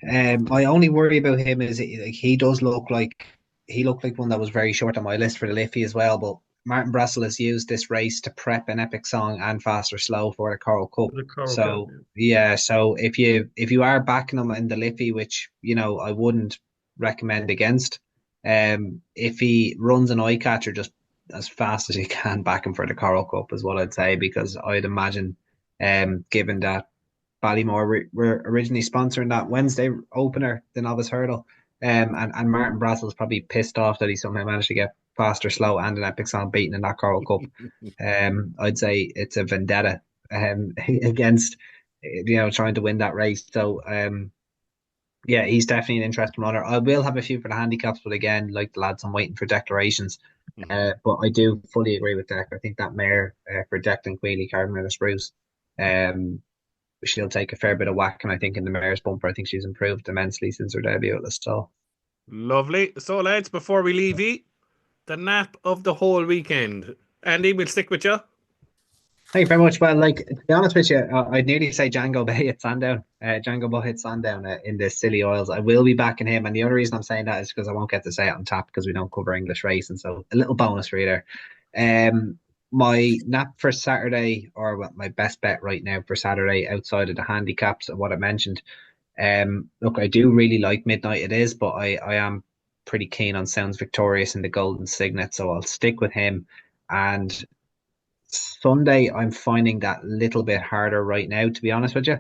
My only worry about him is he does look like one that was very short on my list for the Liffey as well. But Martin Brassel has used this race to prep an epic song and fast or slow for the Coral Cup. So if you are backing him in the Liffey, which I wouldn't recommend against, if he runs an eye catcher just as fast as he can, back him for the Coral Cup is what I'd say, because I'd imagine, given that Ballymore were originally sponsoring that Wednesday opener, the novice hurdle, And Martin Brassel's probably pissed off that he somehow managed to get Faster Slow and an Epic Song beaten in that Coral Cup. I'd say it's a vendetta against trying to win that race. So yeah, he's definitely an interesting runner. I will have a few for the handicaps, but again, like the lads, I'm waiting for declarations. But I do fully agree with Dec. I think that mare for Declan Queally, Carolina Spruce, she'll take a fair bit of whack. And I think in the mare's bumper, I think she's improved immensely since her debut at the stall. Lovely. So, lads, before we leave you, the nap of the whole weekend. Andy, we'll stick with you. Thank you very much. Well, like to be honest with you, I'd nearly say Django Bay at Sandown. Django Bay at Sandown in the Silly Oils. I will be backing him, and the other reason I'm saying that is because I won't get to say it on tap because we don't cover English racing. So a little bonus for you there. My nap for Saturday, or well, my best bet right now for Saturday, outside of the handicaps of what I mentioned. Look, I do really like Midnight It Is, but I am pretty keen on Sounds Victorious in the Golden Signet, so I'll stick with him. And Sunday, I'm finding that little bit harder right now, to be honest with you.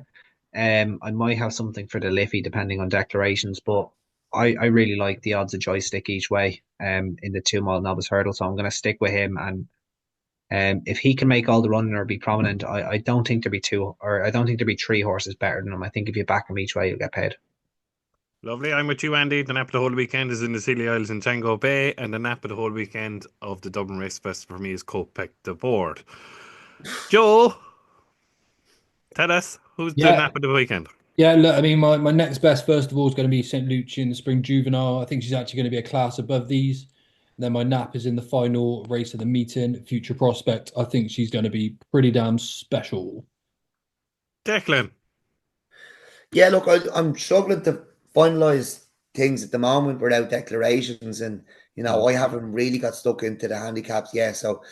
I might have something for the Liffey depending on declarations, but I really like the odds of joystick each way in the 2 mile novice hurdle, so I'm going to stick with him. And if he can make all the running or be prominent, I don't think there'd be I don't think there'd be 3 horses better than him. I think if you back him each way, you'll get paid. Lovely. I'm with you, Andy. The nap of the whole weekend is in the Scilly Isles in Django Bay, and the nap of the whole weekend of the Dublin Racing Festival for me is Kopek the board. Joe, tell us who's the nap of the weekend. Yeah, look, I mean, my next best, first of all, is going to be St. Lucian, the Spring Juvenile. I think she's actually going to be a class above these. And then my nap is in the final race of the meeting, Future Prospect. I think she's going to be pretty damn special. Declan. Yeah, look, I'm struggling to finalise things at the moment without declarations, and I haven't really got stuck into the handicaps yet. So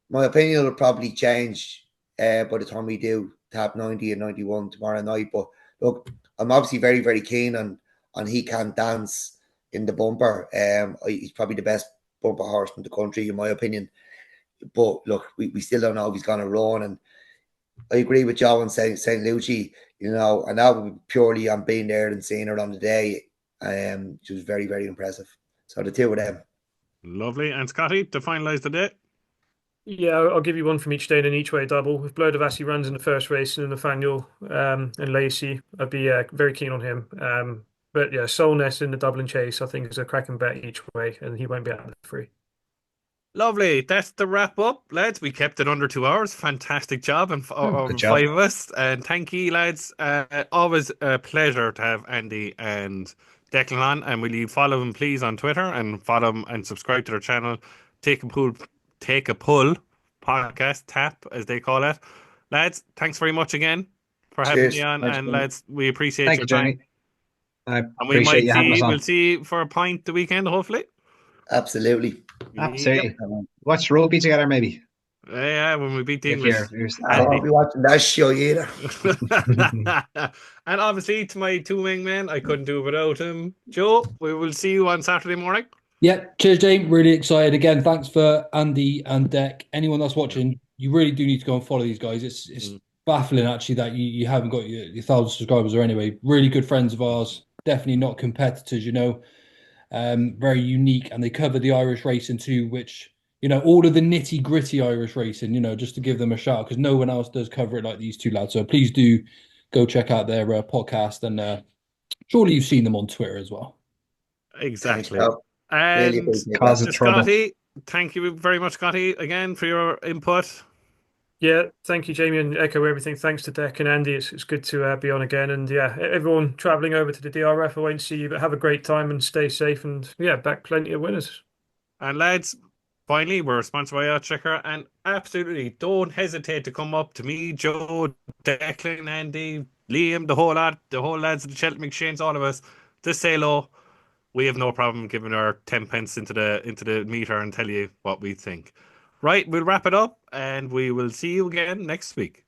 my opinion will probably change by the time we do tap 90 and 91 tomorrow night. But look, I'm obviously very, very keen on He Can't Dance in the bumper. He's probably the best bumper horse in the country, in my opinion. But look, we still don't know if he's going to run. And I agree with Joe and saying St. Lucie, and that would be purely on being there and seeing her on the day. She was very, very impressive. So the two of them. Lovely. And Scotty, to finalise the day? Yeah, I'll give you one from each day and an each way double. If Blow Devassi runs in the first race and Nathaniel and Lacey, I'd be very keen on him. But yeah, Solness in the Dublin Chase, I think is a cracking bet each way, and he won't be out of the free. Lovely. That's the wrap up, lads. We kept it under 2 hours. Fantastic job. And Good job. 5 of us. And thank you, lads. Always a pleasure to have Andy and Declan on. And will you follow them, please, on Twitter and follow them and subscribe to their channel. Take a pull podcast, tap, as they call it. Lads, thanks very much again for having me on. Thanks, and lads, we appreciate Thank your you, time. Jamie. I And appreciate you having us on. we'll see you for a pint the weekend, hopefully. Absolutely. Absolutely. Watch rugby together, maybe. Yeah, when we beat the If English. I won't be watching that show either. And obviously, to my 2 wingmen, I couldn't do it without him. Joe, we will see you on Saturday morning. Yeah, cheers, James. Really excited. Again, thanks for Andy and Dec. Anyone that's watching, you really do need to go and follow these guys. It's baffling, actually, that you haven't got your 1,000 subscribers or anyway. Really good friends of ours. Definitely not competitors, very unique, and they cover the Irish racing too, which all of the nitty gritty Irish racing, just to give them a shout, because no one else does cover it like these two lads. So please do go check out their podcast, and surely you've seen them on Twitter as well. Exactly. Really And Scotty, thank you very much, Scotty, again for your input. Yeah, thank you, Jamie, and echo everything. Thanks to Dec and Andy. It's good to be on again. And yeah, everyone travelling over to the DRF, I won't see you, but have a great time and stay safe. And yeah, back plenty of winners. And lads, finally, we're sponsored by Oddschecker, and absolutely don't hesitate to come up to me, Joe, Declan, Andy, Liam, the whole lads of the Cheltenham Exchange, all of us, to say hello. We have no problem giving our 10 pence into the meter and tell you what we think. Right, we'll wrap it up, and we will see you again next week.